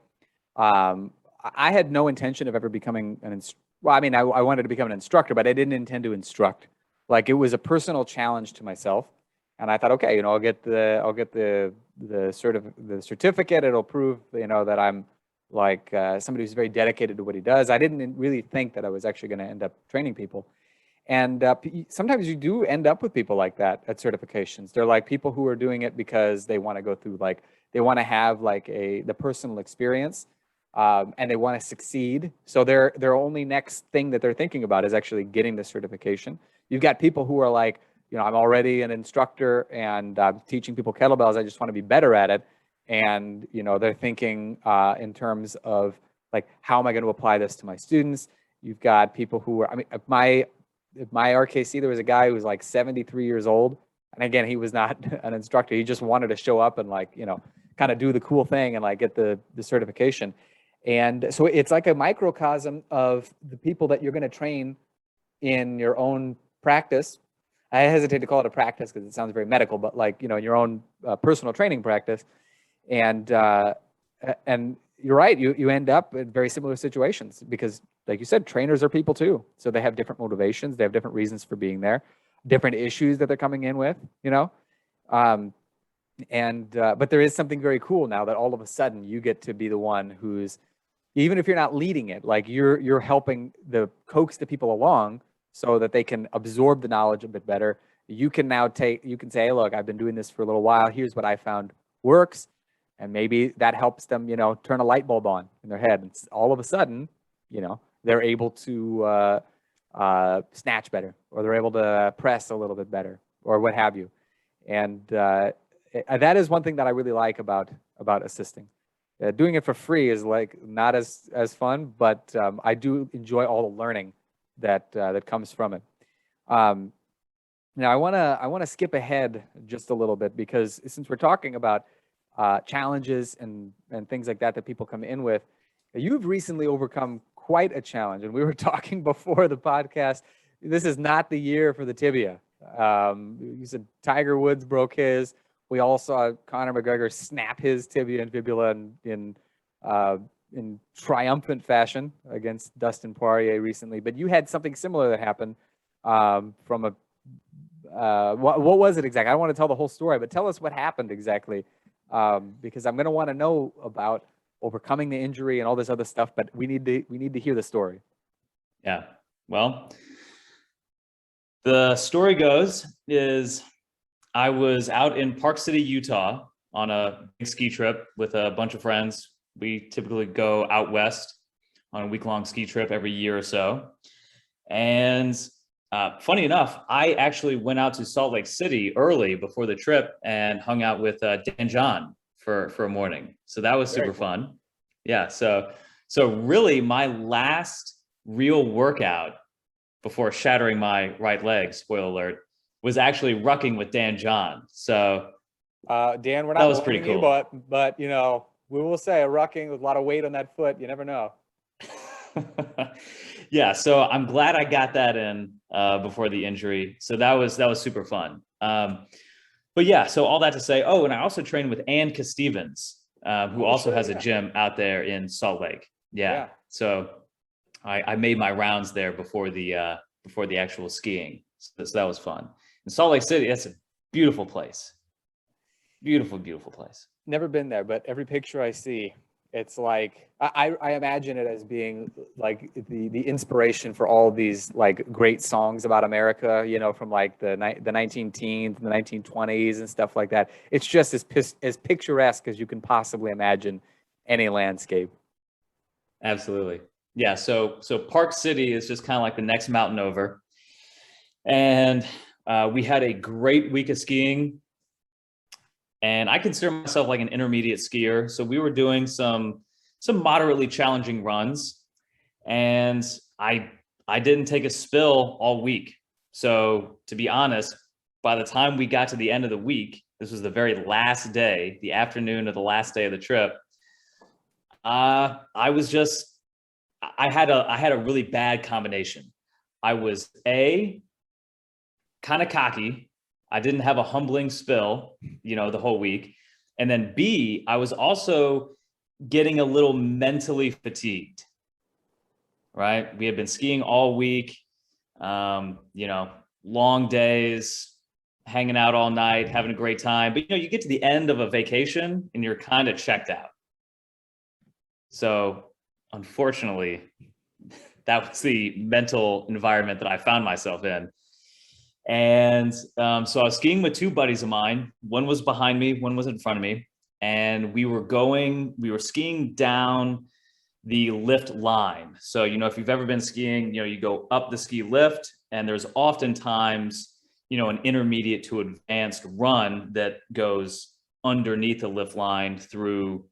Speaker 1: I had no intention of ever becoming I wanted to become an instructor, but I didn't intend to instruct. Like, it was a personal challenge to myself, and I thought, okay, I'll get the certificate. It'll prove that I'm like somebody who's very dedicated to what he does. I didn't really think that I was actually going to end up training people. And sometimes you do end up with people like that at certifications. They're like people who are doing it because they want to go through, like, they want to have like the personal experience, and they want to succeed. So their only next thing that they're thinking about is actually getting the certification. You've got people who are like, I'm already an instructor and I'm teaching people kettlebells. I just want to be better at it. And, they're thinking in terms of like, how am I going to apply this to my students? You've got people who are, at my RKC, there was a guy who was like 73 years old. And again, he was not an instructor. He just wanted to show up and like, you know, kind of do the cool thing and like get the certification. And so it's like a microcosm of the people that you're going to train in your own practice. I hesitate to call it a practice because it sounds very medical, but like, you know, in your own personal training practice. And you're right, you end up in very similar situations because, like you said, trainers are people too. So they have different motivations, they have different reasons for being there, different issues that they're coming in with, you know. But there is something very cool now that all of a sudden you get to be the one who's, even if you're not leading it, like you're helping coax the people along so that they can absorb the knowledge a bit better. You can say, hey, look, I've been doing this for a little while. Here's what I found works. And maybe that helps them, you know, turn a light bulb on in their head. And all of a sudden, you know, they're able to snatch better, or they're able to press a little bit better, or what have you. And that is one thing that I really like about assisting. Doing it for free is like not as fun, but I do enjoy all the learning that comes from it. Now I want to skip ahead just a little bit, because since we're talking about challenges and things like that people come in with, you've recently overcome quite a challenge. And we were talking before the podcast, this is not the year for the tibia. You said Tiger Woods broke his. We all saw Conor McGregor snap his tibia and fibula in triumphant fashion against Dustin Poirier recently. But you had something similar that happened from a what was it exactly? I don't want to tell the whole story, but tell us what happened exactly, because I'm going to want to know about overcoming the injury and all this other stuff. But we need to hear the story.
Speaker 2: Yeah. Well, the story goes is I was out in Park City, Utah on a big ski trip with a bunch of friends. We typically go out west on a week-long ski trip every year or so. And funny enough, I actually went out to Salt Lake City early before the trip and hung out with Dan John for a morning. So that was super fun. Yeah. So really my last real workout before shattering my right leg, spoiler alert, was actually rucking with Dan John. So
Speaker 1: Dan, we're not,
Speaker 2: that was pretty cool.
Speaker 1: But you know, we will say a rucking with a lot of weight on that foot, you never know.
Speaker 2: Yeah, so I'm glad I got that in before the injury. So that was super fun. But yeah, so all that to say, and I also trained with Ann Stevens, who also has a gym out there in Salt Lake. Yeah. So I made my rounds there before the actual skiing. So that was fun. In Salt Lake City, that's a beautiful place. Beautiful, beautiful place.
Speaker 1: Never been there, but every picture I see, it's like, I imagine it as being like the inspiration for all these like great songs about America, you know, from like the 19 teens and the 1920s and stuff like that. It's just as picturesque as you can possibly imagine any landscape.
Speaker 2: Absolutely. Yeah. So Park City is just kind of like the next mountain over. And we had a great week of skiing. And I consider myself like an intermediate skier. So we were doing some moderately challenging runs. And I didn't take a spill all week. So to be honest, by the time we got to the end of the week, this was the very last day, the afternoon of the last day of the trip, I had a really bad combination. I was kind of cocky. I didn't have a humbling spill, you know, the whole week. And then B, I was also getting a little mentally fatigued, right? We had been skiing all week, you know, long days, hanging out all night, having a great time. But, you know, you get to the end of a vacation and you're kind of checked out. So unfortunately, that was the mental environment that I found myself in. And so I was skiing with two buddies of mine. One was behind me, one was in front of me. And we were skiing down the lift line. So, you know, if you've ever been skiing, you know, you go up the ski lift and there's oftentimes, you know, an intermediate to advanced run that goes underneath the lift line through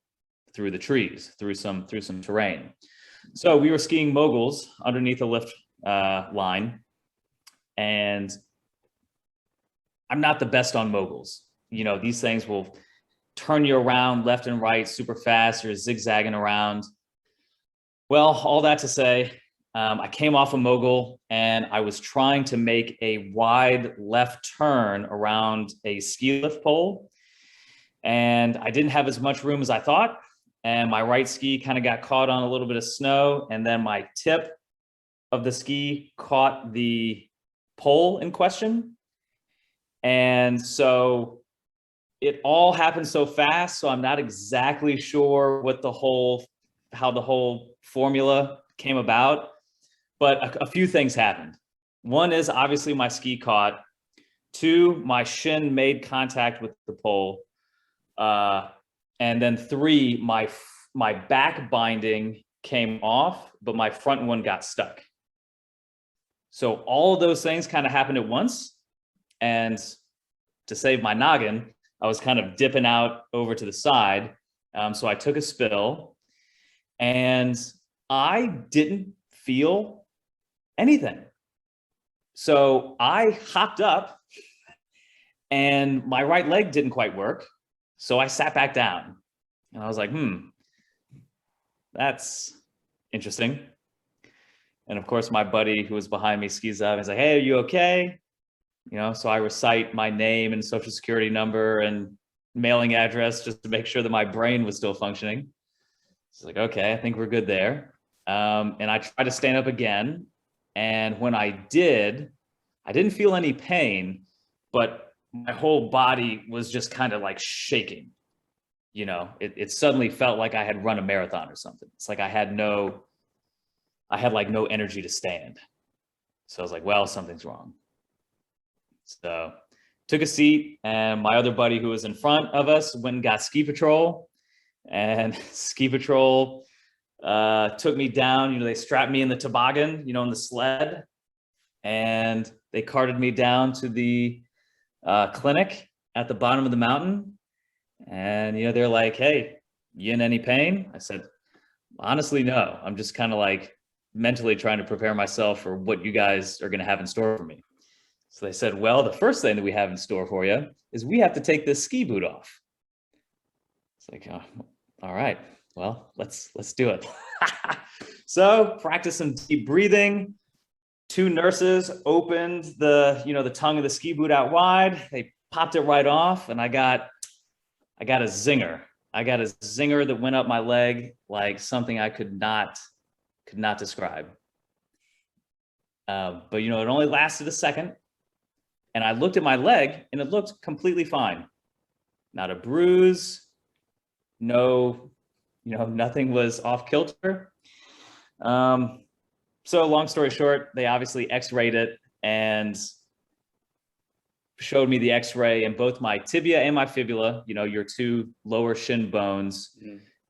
Speaker 2: the trees, through some terrain. So we were skiing moguls underneath the lift line. And I'm not the best on moguls. You know, these things will turn you around left and right super fast. You're zigzagging around. Well, all that to say, I came off a mogul and I was trying to make a wide left turn around a ski lift pole. And I didn't have as much room as I thought. And my right ski kind of got caught on a little bit of snow. And then my tip of the ski caught the pole in question. And so it all happened so fast. So I'm not exactly sure what how the whole formula came about, but a few things happened. One is obviously my ski caught. Two, my shin made contact with the pole. And then three, my back binding came off, but my front one got stuck. So all of those things kind of happened at once. And to save my noggin, I was kind of dipping out over to the side. So I took a spill and I didn't feel anything. So I hopped up and my right leg didn't quite work. So I sat back down and I was like, that's interesting. And of course, my buddy who was behind me skis up and he's like, hey, are you okay? You know, so I recite my name and social security number and mailing address just to make sure that my brain was still functioning. It's like, okay, I think we're good there. And I tried to stand up again. And when I didn't feel any pain, but my whole body was just kind of like shaking. You know, it suddenly felt like I had run a marathon or something. It's like I had like no energy to stand. So I was like, well, something's wrong. So took a seat and my other buddy who was in front of us went and got ski patrol, and ski patrol took me down. You know, they strapped me in the toboggan, you know, in the sled, and they carted me down to the clinic at the bottom of the mountain. And, you know, they're like, hey, you in any pain? I said, honestly, no. I'm just kind of like mentally trying to prepare myself for what you guys are going to have in store for me. So they said, well, the first thing that we have in store for you is we have to take this ski boot off. It's like, oh, all right, well, let's do it. So practice some deep breathing. Two nurses opened the tongue of the ski boot out wide. They popped it right off, and I got a zinger. I got a zinger that went up my leg like something I could not describe. But you know, it only lasted a second. And I looked at my leg and it looked completely fine. Not a bruise, no, you know, nothing was off kilter. So long story short, they obviously x-rayed it and showed me the x-ray, and both my tibia and my fibula, you know, your two lower shin bones,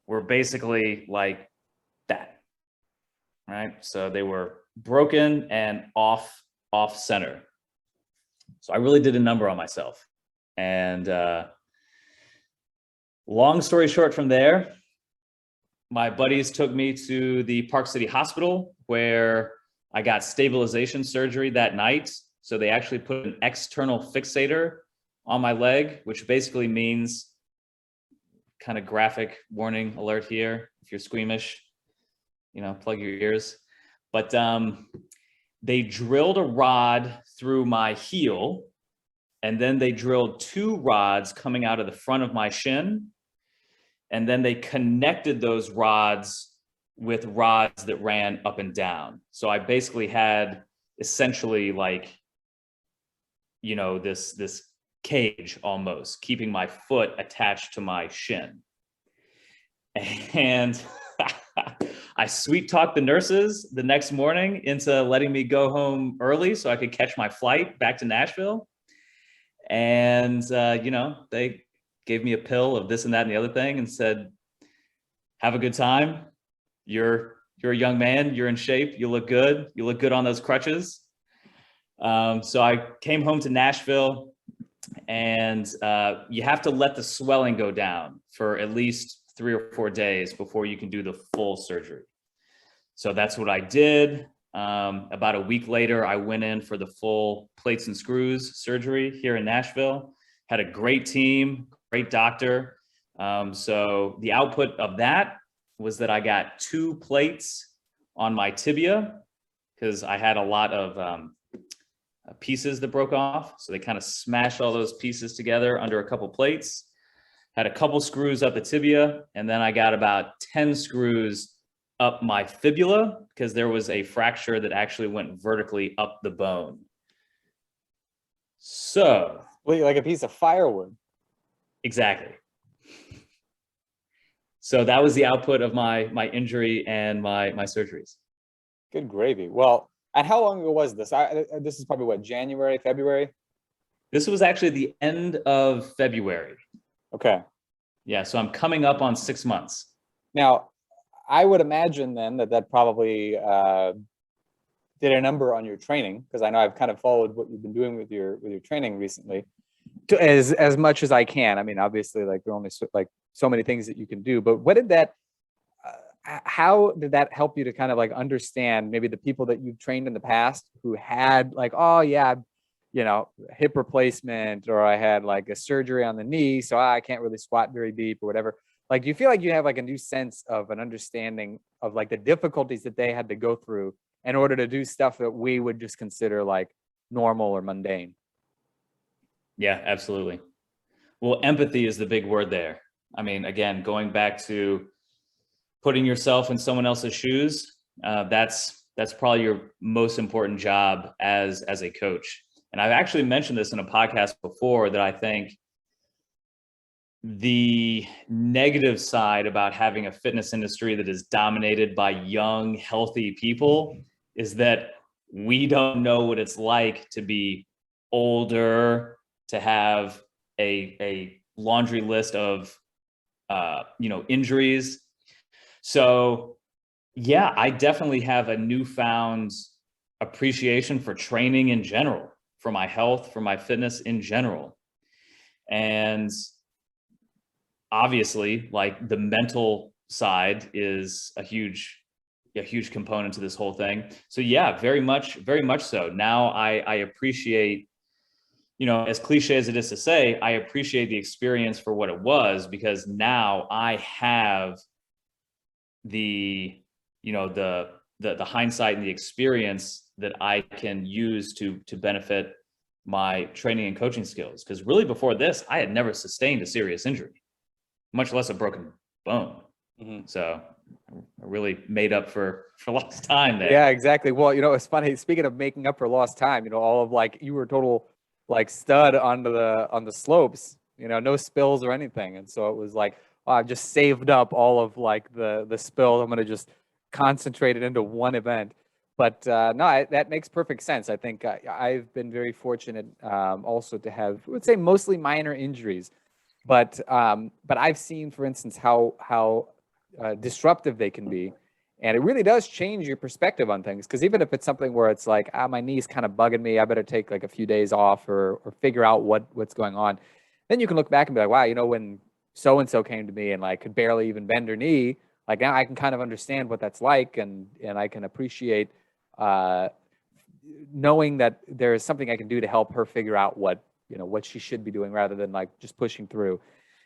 Speaker 2: were basically like that, right? So they were broken and off center. So I really did a number on myself. And long story short from there, my buddies took me to the Park City Hospital where I got stabilization surgery that night. So they actually put an external fixator on my leg, which basically means, kind of graphic warning alert here, if you're squeamish, you know, plug your ears. But they drilled a rod through my heel, and then they drilled two rods coming out of the front of my shin. And then they connected those rods with rods that ran up and down. So I basically had essentially like, you know, this cage almost keeping my foot attached to my shin. And I sweet talked the nurses the next morning into letting me go home early so I could catch my flight back to Nashville. And, you know, they gave me a pill of this and that and the other thing and said, have a good time. You're a young man, you're in shape, you look good. You look good on those crutches. So I came home to Nashville, and you have to let the swelling go down for at least 3 or 4 days before you can do the full surgery. So that's what I did. About a week later, I went in for the full plates and screws surgery here in Nashville. Had a great team, great doctor. So the output of that was that I got 2 plates on my tibia because I had a lot of pieces that broke off. So they kind of smashed all those pieces together under a couple plates. Had a couple screws up the tibia, and then I got about 10 screws up my fibula because there was a fracture that actually went vertically up the bone. So,
Speaker 1: Like a piece of firewood.
Speaker 2: exactly. So that was the output of my injury and my surgeries.
Speaker 1: Good gravy. Well, and how long ago was this? This is probably what, January, February?
Speaker 2: This was actually the end of February.
Speaker 1: Okay.
Speaker 2: Yeah, so I'm coming up on 6 months.
Speaker 1: Now, I would imagine then that probably did a number on your training, because I know I've kind of followed what you've been doing with your training recently, as much as I can. I mean, obviously, like there are only so many things that you can do. But what did that? How did that help you to kind of like understand maybe the people that you've trained in the past who had like, oh yeah, hip replacement, or I had like a surgery on the knee, so I can't really squat very deep or whatever. Like, do you feel like you have like a new sense of an understanding of like the difficulties that they had to go through in order to do stuff that we would just consider like normal or mundane?
Speaker 2: Yeah, absolutely. Well, empathy is the big word there. I mean, again, going back to putting yourself in someone else's shoes, that's probably your most important job as a coach. And I've actually mentioned this in a podcast before, that I think the negative side about having a fitness industry that is dominated by young, healthy people is that we don't know what it's like to be older, to have a laundry list of injuries. So yeah, I definitely have a newfound appreciation for training in general, for my health, for my fitness in general. And obviously, like, the mental side is a huge component to this whole thing. So yeah, very much so. Now I appreciate, as cliche as it is to say, I appreciate the experience for what it was, because now I have the hindsight and the experience that I can use to benefit my training and coaching skills. Because really, before this, I had never sustained a serious injury, much less a broken bone. Mm-hmm. So I really made up for lost time there.
Speaker 1: Yeah, exactly. Well, it's funny. Speaking of making up for lost time, all of like, you were a total like stud on the slopes, no spills or anything. And so it was like, oh, I've just saved up all of like the spill. I'm going to just concentrate it into one event. But no, that makes perfect sense. I think I've been very fortunate also to have, I would say, mostly minor injuries. But I've seen, for instance, how disruptive they can be. And it really does change your perspective on things. Because even if it's something where it's like, my knee's kind of bugging me, I better take like a few days off or figure out what's going on. Then you can look back and be like, wow, when so-and-so came to me and like could barely even bend her knee, like now I can kind of understand what that's like, and I can appreciate knowing that there is something I can do to help her figure out what she should be doing, rather than like just pushing through.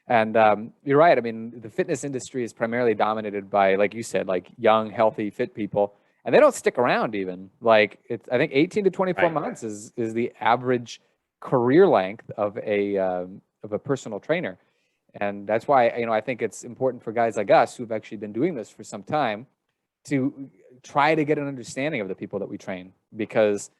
Speaker 1: And you're right. I mean, the fitness industry is primarily dominated by, like you said, like young, healthy, fit people, and they don't stick around even. Like, I think 18 to 24 months is the average career length of a personal trainer. And that's why, I think it's important for guys like us who've actually been doing this for some time to try to get an understanding of the people that we train, because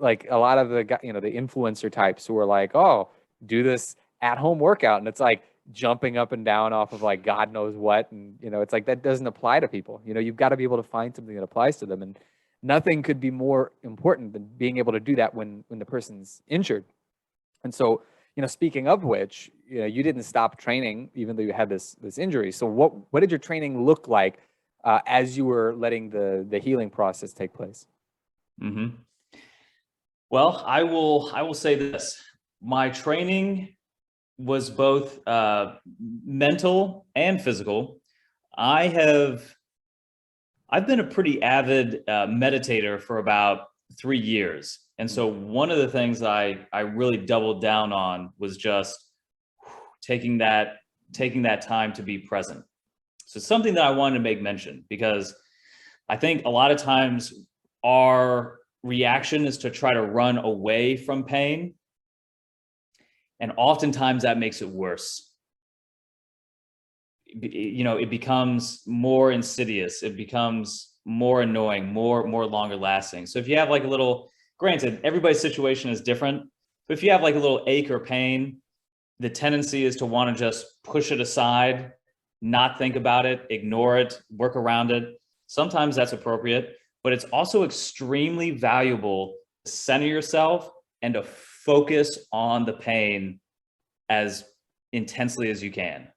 Speaker 1: like a lot of the the influencer types who are like, oh, do this at-home workout, and it's like jumping up and down off of like God knows what, and it's like that doesn't apply to people. You've got to be able to find something that applies to them, and nothing could be more important than being able to do that when the person's injured. And so, speaking of which, you didn't stop training even though you had this injury. So what did your training look like as you were letting the healing process take place?
Speaker 2: Mm-hmm. Well, I will say this: my training was both mental and physical. I have I've been a pretty avid meditator for about 3 years. And so one of the things I really doubled down on was just taking that time to be present. So something that I wanted to make mention, because I think a lot of times our reaction is to try to run away from pain. And oftentimes that makes it worse. You know, it becomes more insidious. It becomes more annoying, more longer lasting. So if you have like a little, granted, everybody's situation is different, but if you have like a little ache or pain, the tendency is to want to just push it aside, not think about it, ignore it, work around it. Sometimes that's appropriate, but it's also extremely valuable to center yourself and to focus on the pain as intensely as you can.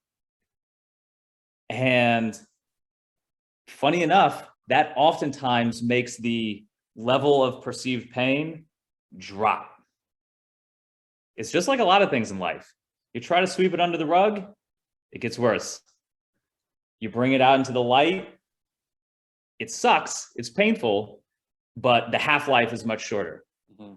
Speaker 2: And funny enough, that oftentimes makes the level of perceived pain drop. It's just like a lot of things in life. You try to sweep it under the rug, it gets worse. You bring it out into the light, it sucks, it's painful, but the half-life is much shorter. Mm-hmm.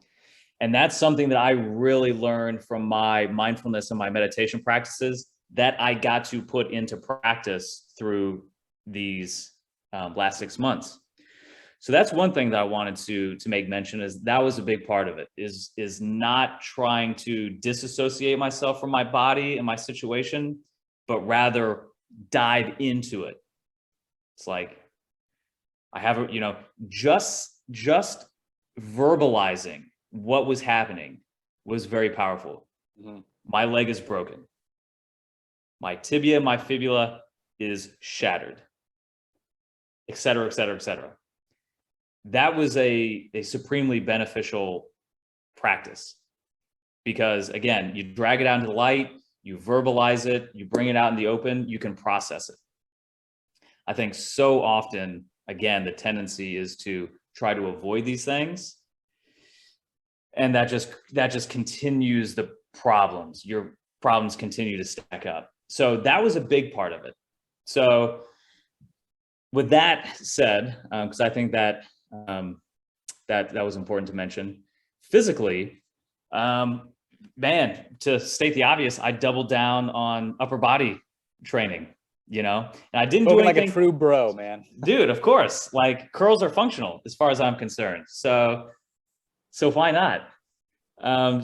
Speaker 2: And that's something that I really learned from my mindfulness and my meditation practices that I got to put into practice through these last 6 months. So that's one thing that I wanted to make mention, is that was a big part of it, is not trying to disassociate myself from my body and my situation, but rather dive into it. It's like, I have, you know, just verbalizing what was happening was very powerful. Mm-hmm. My leg is broken. My tibia, my fibula is shattered, et cetera, et cetera, et cetera. That was a supremely beneficial practice, because again, you drag it out into the light, you verbalize it, you bring it out in the open, you can process it. I think so often, again, the tendency is to try to avoid these things. And that just continues the problems. Your problems continue to stack up. So that was a big part of it. So with that said, because I think that that was important to mention, physically, man, to state the obvious, I doubled down on upper body training, you know, and I didn't do anything
Speaker 1: like a true bro, man.
Speaker 2: Dude, of course, like curls are functional as far as I'm concerned. So why not?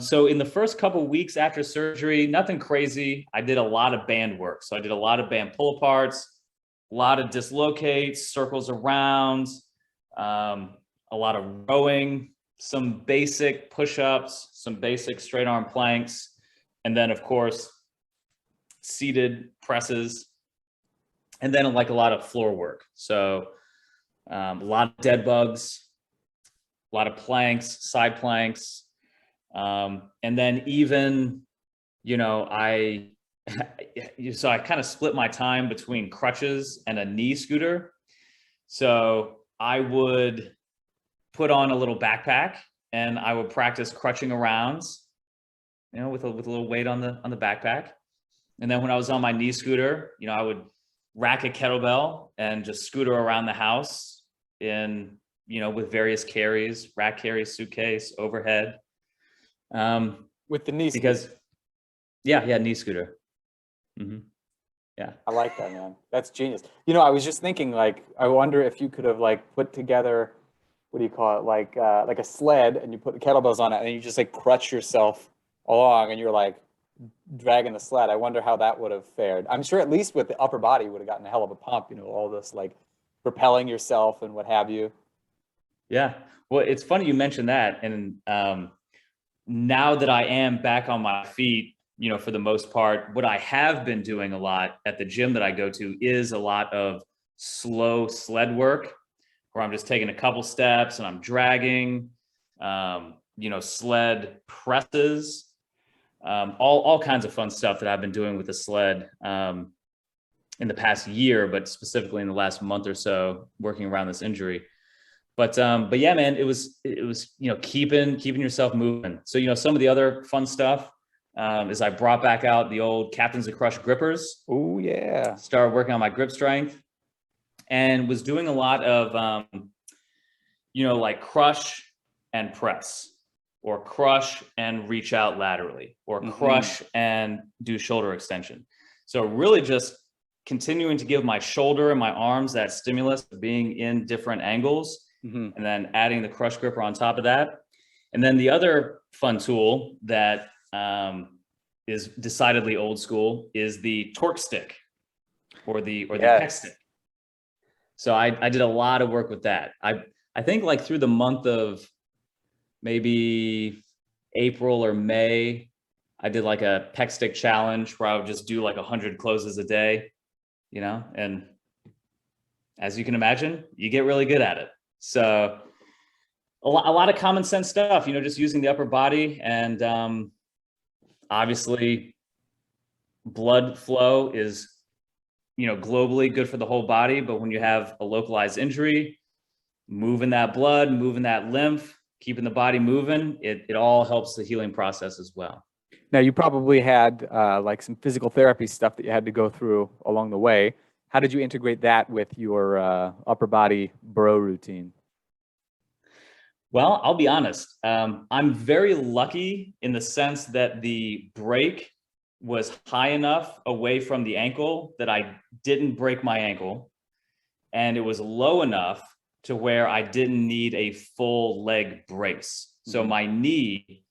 Speaker 2: So in the first couple of weeks after surgery, nothing crazy. I did a lot of band work. So I did a lot of band pull aparts, a lot of dislocates, circles around, a lot of rowing, some basic push-ups, some basic straight arm planks, and then of course, seated presses, and then like a lot of floor work. So a lot of dead bugs, a lot of planks, side planks. And then even, you know, so I kind of split my time between crutches and a knee scooter. So I would put on a little backpack and I would practice crutching around, you know, with a little weight on the backpack. And then when I was on my knee scooter, you know, I would rack a kettlebell and just scooter around the house in, you know, with various carries, rack carries, suitcase, overhead.
Speaker 1: With the knee
Speaker 2: because scooter. Yeah, knee scooter. Mm-hmm. Yeah.
Speaker 1: I like that, man. That's genius. You know, I was just thinking, like, I wonder if you could have like put together, what do you call it? Like a sled, and you put the kettlebells on it and you just like crutch yourself along and you're like dragging the sled. I wonder how that would have fared. I'm sure at least with the upper body you would have gotten a hell of a pump, you know, all this like propelling yourself and what have you.
Speaker 2: Yeah. Well, it's funny you mentioned that. And now that I am back on my feet, you know, for the most part, what I have been doing a lot at the gym that I go to is a lot of slow sled work, where I'm just taking a couple steps and I'm dragging, you know, sled presses, all kinds of fun stuff that I've been doing with the sled in the past year, but specifically in the last month or so, working around this injury. But yeah, man, it was, you know, keeping yourself moving. So, you know, some of the other fun stuff is I brought back out the old Captains of Crush grippers.
Speaker 1: Oh yeah.
Speaker 2: Started working on my grip strength. and was doing a lot of, like crush and press, or crush and reach out laterally, or crush and do shoulder extension. So really just continuing to give my shoulder and my arms that stimulus of being in different angles, and then adding the crush gripper on top of that. And then the other fun tool that is decidedly old school is the torque stick, or the pec stick. So I did a lot of work with that. I think like through the month of maybe April or May, I did like a pec stick challenge where I would just do like 100 closes a day, and as you can imagine, you get really good at it. So a lot of common sense stuff, just using the upper body, and obviously blood flow is, globally good for the whole body, but when you have a localized injury, moving that blood, moving that lymph, keeping the body moving, it all helps the healing process as well.
Speaker 1: Now, you probably had like some physical therapy stuff that you had to go through along the way. How did you integrate that with your upper body bro routine?
Speaker 2: Well, I'll be honest. I'm very lucky in the sense that the break was high enough away from the ankle that I didn't break my ankle, and it was low enough to where I didn't need a full leg brace. So my knee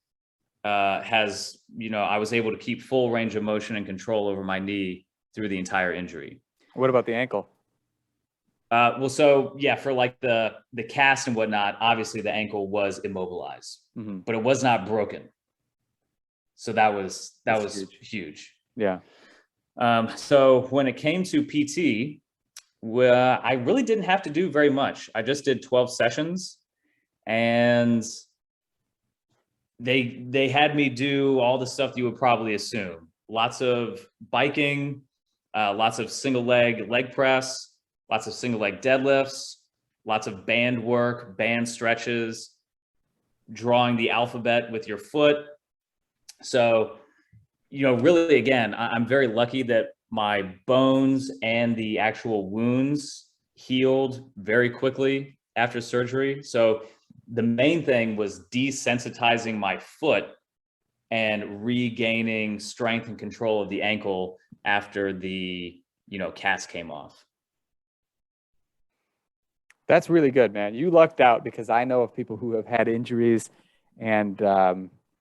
Speaker 2: has, I was able to keep full range of motion and control over my knee through the entire injury.
Speaker 1: What about the ankle?
Speaker 2: So yeah, for like the cast and whatnot, obviously the ankle was immobilized, but it was not broken. So that was huge.
Speaker 1: Yeah.
Speaker 2: So when it came to PT, I really didn't have to do very much. I just did 12 sessions, and they had me do all the stuff you would probably assume. Lots of biking, lots of single leg press, lots of single leg deadlifts, lots of band work, band stretches, drawing the alphabet with your foot. So, really, again, I'm very lucky that my bones and the actual wounds healed very quickly after surgery. So the main thing was desensitizing my foot and regaining strength and control of the ankle after the, cast came off.
Speaker 1: That's really good, man. You lucked out, because I know of people who have had injuries, and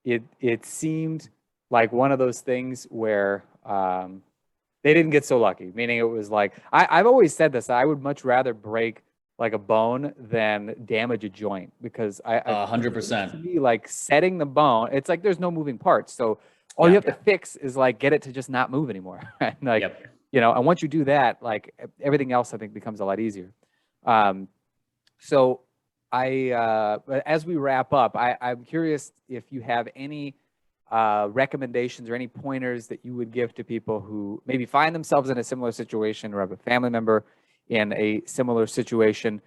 Speaker 1: it seemed like one of those things where they didn't get so lucky. Meaning, it was like I've always said this: I would much rather break like a bone than damage a joint, because
Speaker 2: 100%.
Speaker 1: To me, like setting the bone, it's like there's no moving parts, so all you have to fix is like get it to just not move anymore. And like and once you do that, like everything else I think becomes a lot easier. So as we wrap up, I'm curious if you have any recommendations or any pointers that you would give to people who maybe find themselves in a similar situation, or have a family member in a similar situation.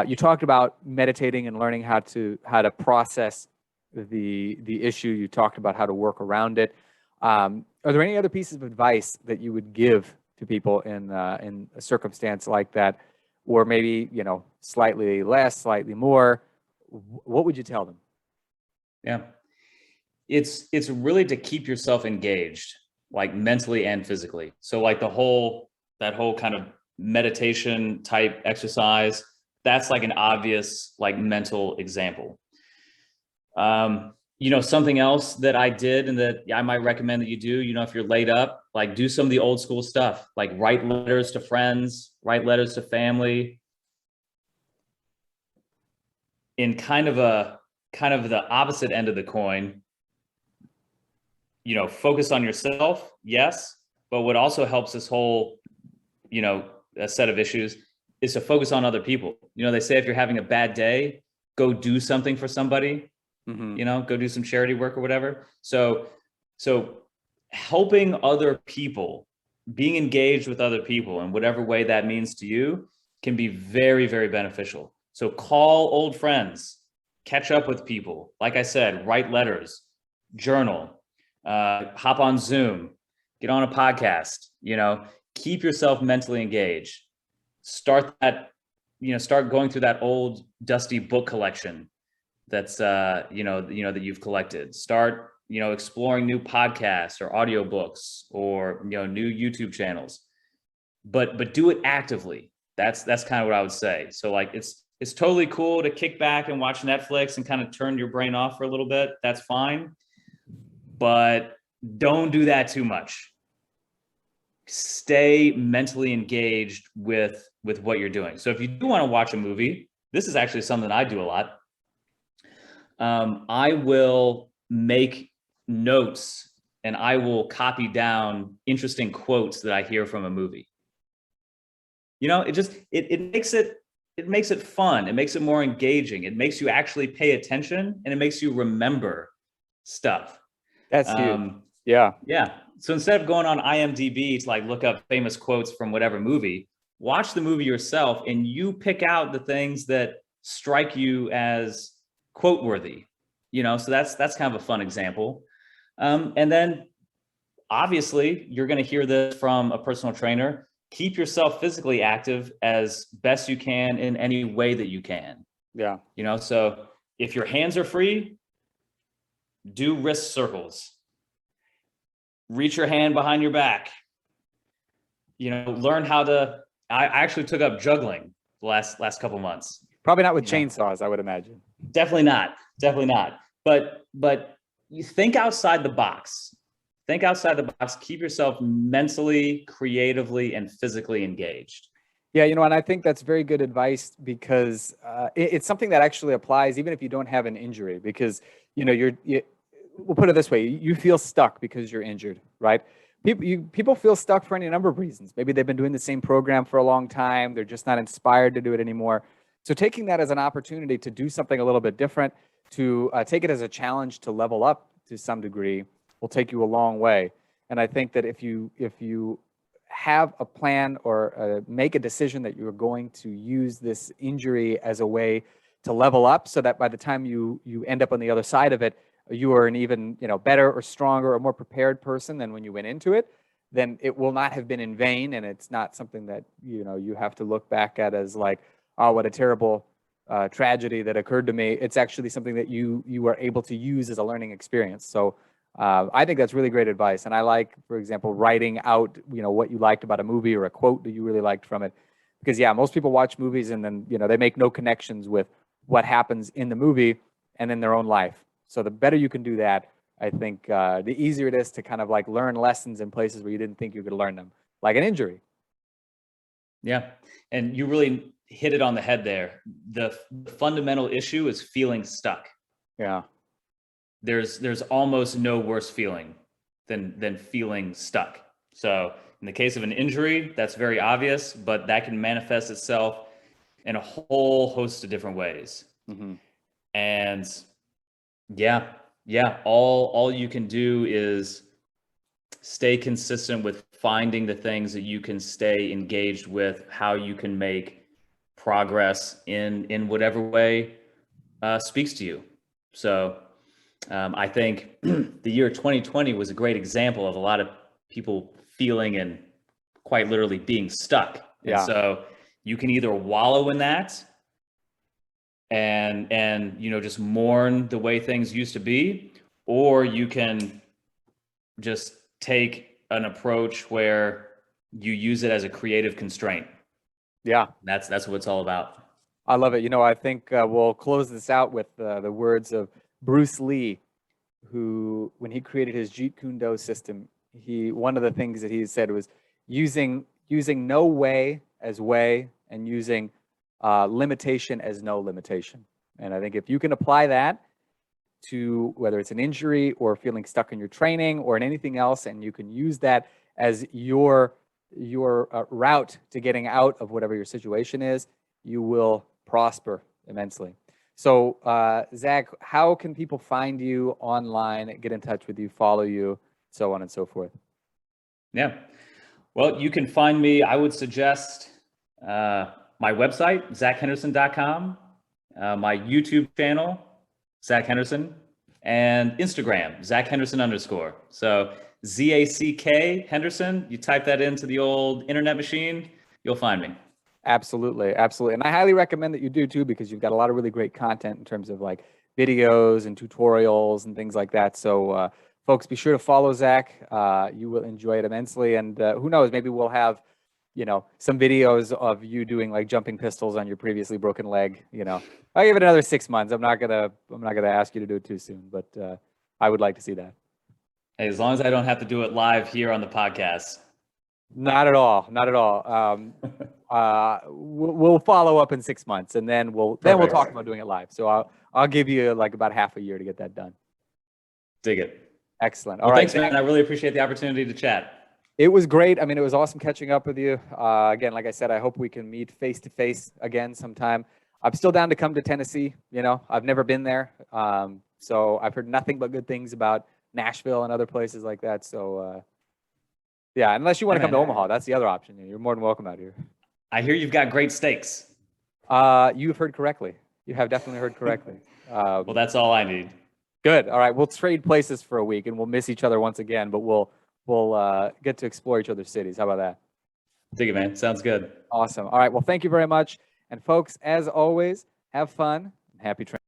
Speaker 1: You talked about meditating and learning how to process the issue. You talked about how to work around it. Are there any other pieces of advice that you would give to people in a circumstance like that, or maybe slightly less, slightly more? What would you tell them?
Speaker 2: Yeah, it's really to keep yourself engaged, like mentally and physically. So like that whole kind of meditation type exercise, that's like an obvious like mental example. Something else that I did and that I might recommend that you do, if you're laid up, like do some of the old school stuff, like write letters to friends, write letters to family, in kind of the opposite end of the coin. Focus on yourself, yes, but what also helps this whole, a set of issues is to focus on other people. They say if you're having a bad day, go do something for somebody. Go do some charity work or whatever. So helping other people, being engaged with other people in whatever way that means to you, can be very, very beneficial. So call old friends, catch up with people. Like I said, write letters, journal, hop on Zoom, get on a podcast, keep yourself mentally engaged. start start going through that old dusty book collection that's that you've collected. Start exploring new podcasts or audiobooks or new YouTube channels, but do it actively. That's kind of what I would say. So like it's totally cool to kick back and watch Netflix and kind of turn your brain off for a little bit. That's fine, but don't do that too much. Stay mentally engaged with what you're doing. So if you do want to watch a movie, this is actually something I do a lot. I will make notes and I will copy down interesting quotes that I hear from a movie. It makes it fun. It makes it more engaging. It makes you actually pay attention and it makes you remember stuff.
Speaker 1: That's huge. Yeah.
Speaker 2: Yeah. So instead of going on IMDb to like look up famous quotes from whatever movie, watch the movie yourself and you pick out the things that strike you as quote worthy. So that's kind of a fun example. And then obviously you're going to hear this from a personal trainer. Keep yourself physically active as best you can in any way that you can.
Speaker 1: Yeah.
Speaker 2: So if your hands are free, do wrist circles. Reach your hand behind your back. Learn how to. I actually took up juggling the last couple months.
Speaker 1: Probably not with chainsaws, I would imagine.
Speaker 2: Definitely not. But you think outside the box. Think outside the box. Keep yourself mentally, creatively, and physically engaged.
Speaker 1: Yeah, and I think that's very good advice because it's something that actually applies even if you don't have an injury. Because we'll put it this way: you feel stuck because you're injured, right? People feel stuck for any number of reasons. Maybe they've been doing the same program for a long time; they're just not inspired to do it anymore. So taking that as an opportunity to do something a little bit different, to take it as a challenge to level up to some degree, will take you a long way. And I think that if you have a plan or make a decision that you're going to use this injury as a way to level up, so that by the time you end up on the other side of it, you are an even better or stronger or more prepared person than when you went into it, then it will not have been in vain, and it's not something that you have to look back at as like, oh, what a terrible tragedy that occurred to me. It's actually something that you are able to use as a learning experience. So I think that's really great advice. And I like, for example, writing out what you liked about a movie or a quote that you really liked from it, because most people watch movies and then they make no connections with what happens in the movie and in their own life. So the better you can do that, I think the easier it is to kind of like learn lessons in places where you didn't think you could learn them, like an injury.
Speaker 2: Yeah. And you really hit it on the head there. The fundamental issue is feeling stuck.
Speaker 1: Yeah.
Speaker 2: There's almost no worse feeling than feeling stuck. So in the case of an injury, that's very obvious, but that can manifest itself in a whole host of different ways.
Speaker 1: Mm-hmm.
Speaker 2: And all you can do is stay consistent with finding the things that you can stay engaged with, how you can make progress in whatever way speaks to you. So I think the year 2020 was a great example of a lot of people feeling and quite literally being stuck.
Speaker 1: Yeah.
Speaker 2: And so you can either wallow in that and just mourn the way things used to be, or you can just take an approach where you use it as a creative constraint.
Speaker 1: Yeah.
Speaker 2: That's what it's all about.
Speaker 1: I love it. I think we'll close this out with the words of Bruce Lee, who, when he created his Jeet Kune Do system, one of the things that he said was using no way as way and using limitation as no limitation. And I think if you can apply that to whether it's an injury or feeling stuck in your training or in anything else, and you can use that as your route to getting out of whatever your situation is, you will prosper immensely. So, Zack, how can people find you online, get in touch with you, follow you, so on and so forth?
Speaker 2: Yeah. Well, you can find me, I would suggest my website, ZackHenderson.com, my YouTube channel, Zack Henderson, and Instagram, Zack Henderson _. So ZACK Henderson, you type that into the old internet machine, you'll find me.
Speaker 1: Absolutely. Absolutely. And I highly recommend that you do too, because you've got a lot of really great content in terms of like videos and tutorials and things like that. So, folks, be sure to follow Zack. You will enjoy it immensely. And who knows, maybe we'll have, some videos of you doing like jumping pistols on your previously broken leg. I'll give it another 6 months. I'm not gonna ask you to do it too soon, but I would like to see that.
Speaker 2: Hey, as long as I don't have to do it live here on the podcast.
Speaker 1: Not at all. Not at all. We'll follow up in 6 months, and then we'll
Speaker 2: Perfect.
Speaker 1: talk about doing it live. So I'll give you like about half a year to get that done.
Speaker 2: Dig it.
Speaker 1: Excellent.
Speaker 2: Well,
Speaker 1: All right.
Speaker 2: thanks, man. I really appreciate the opportunity to chat.
Speaker 1: It was great. I mean, it was awesome catching up with you. Again, like I said, I hope we can meet face to face again sometime. I'm still down to come to Tennessee. I've never been there. So I've heard nothing but good things about Nashville and other places like that. So, yeah, unless you want to come to Omaha, that's the other option. You're more than welcome out here.
Speaker 2: I hear you've got great steaks.
Speaker 1: You've heard correctly. You have definitely heard correctly.
Speaker 2: Well, that's all I need.
Speaker 1: Good. All right. We'll trade places for a week and we'll miss each other once again, but we'll get to explore each other's cities. How about that?
Speaker 2: Dig it, man. Sounds good.
Speaker 1: Awesome. All right. Well, thank you very much. And folks, as always, have fun and happy training.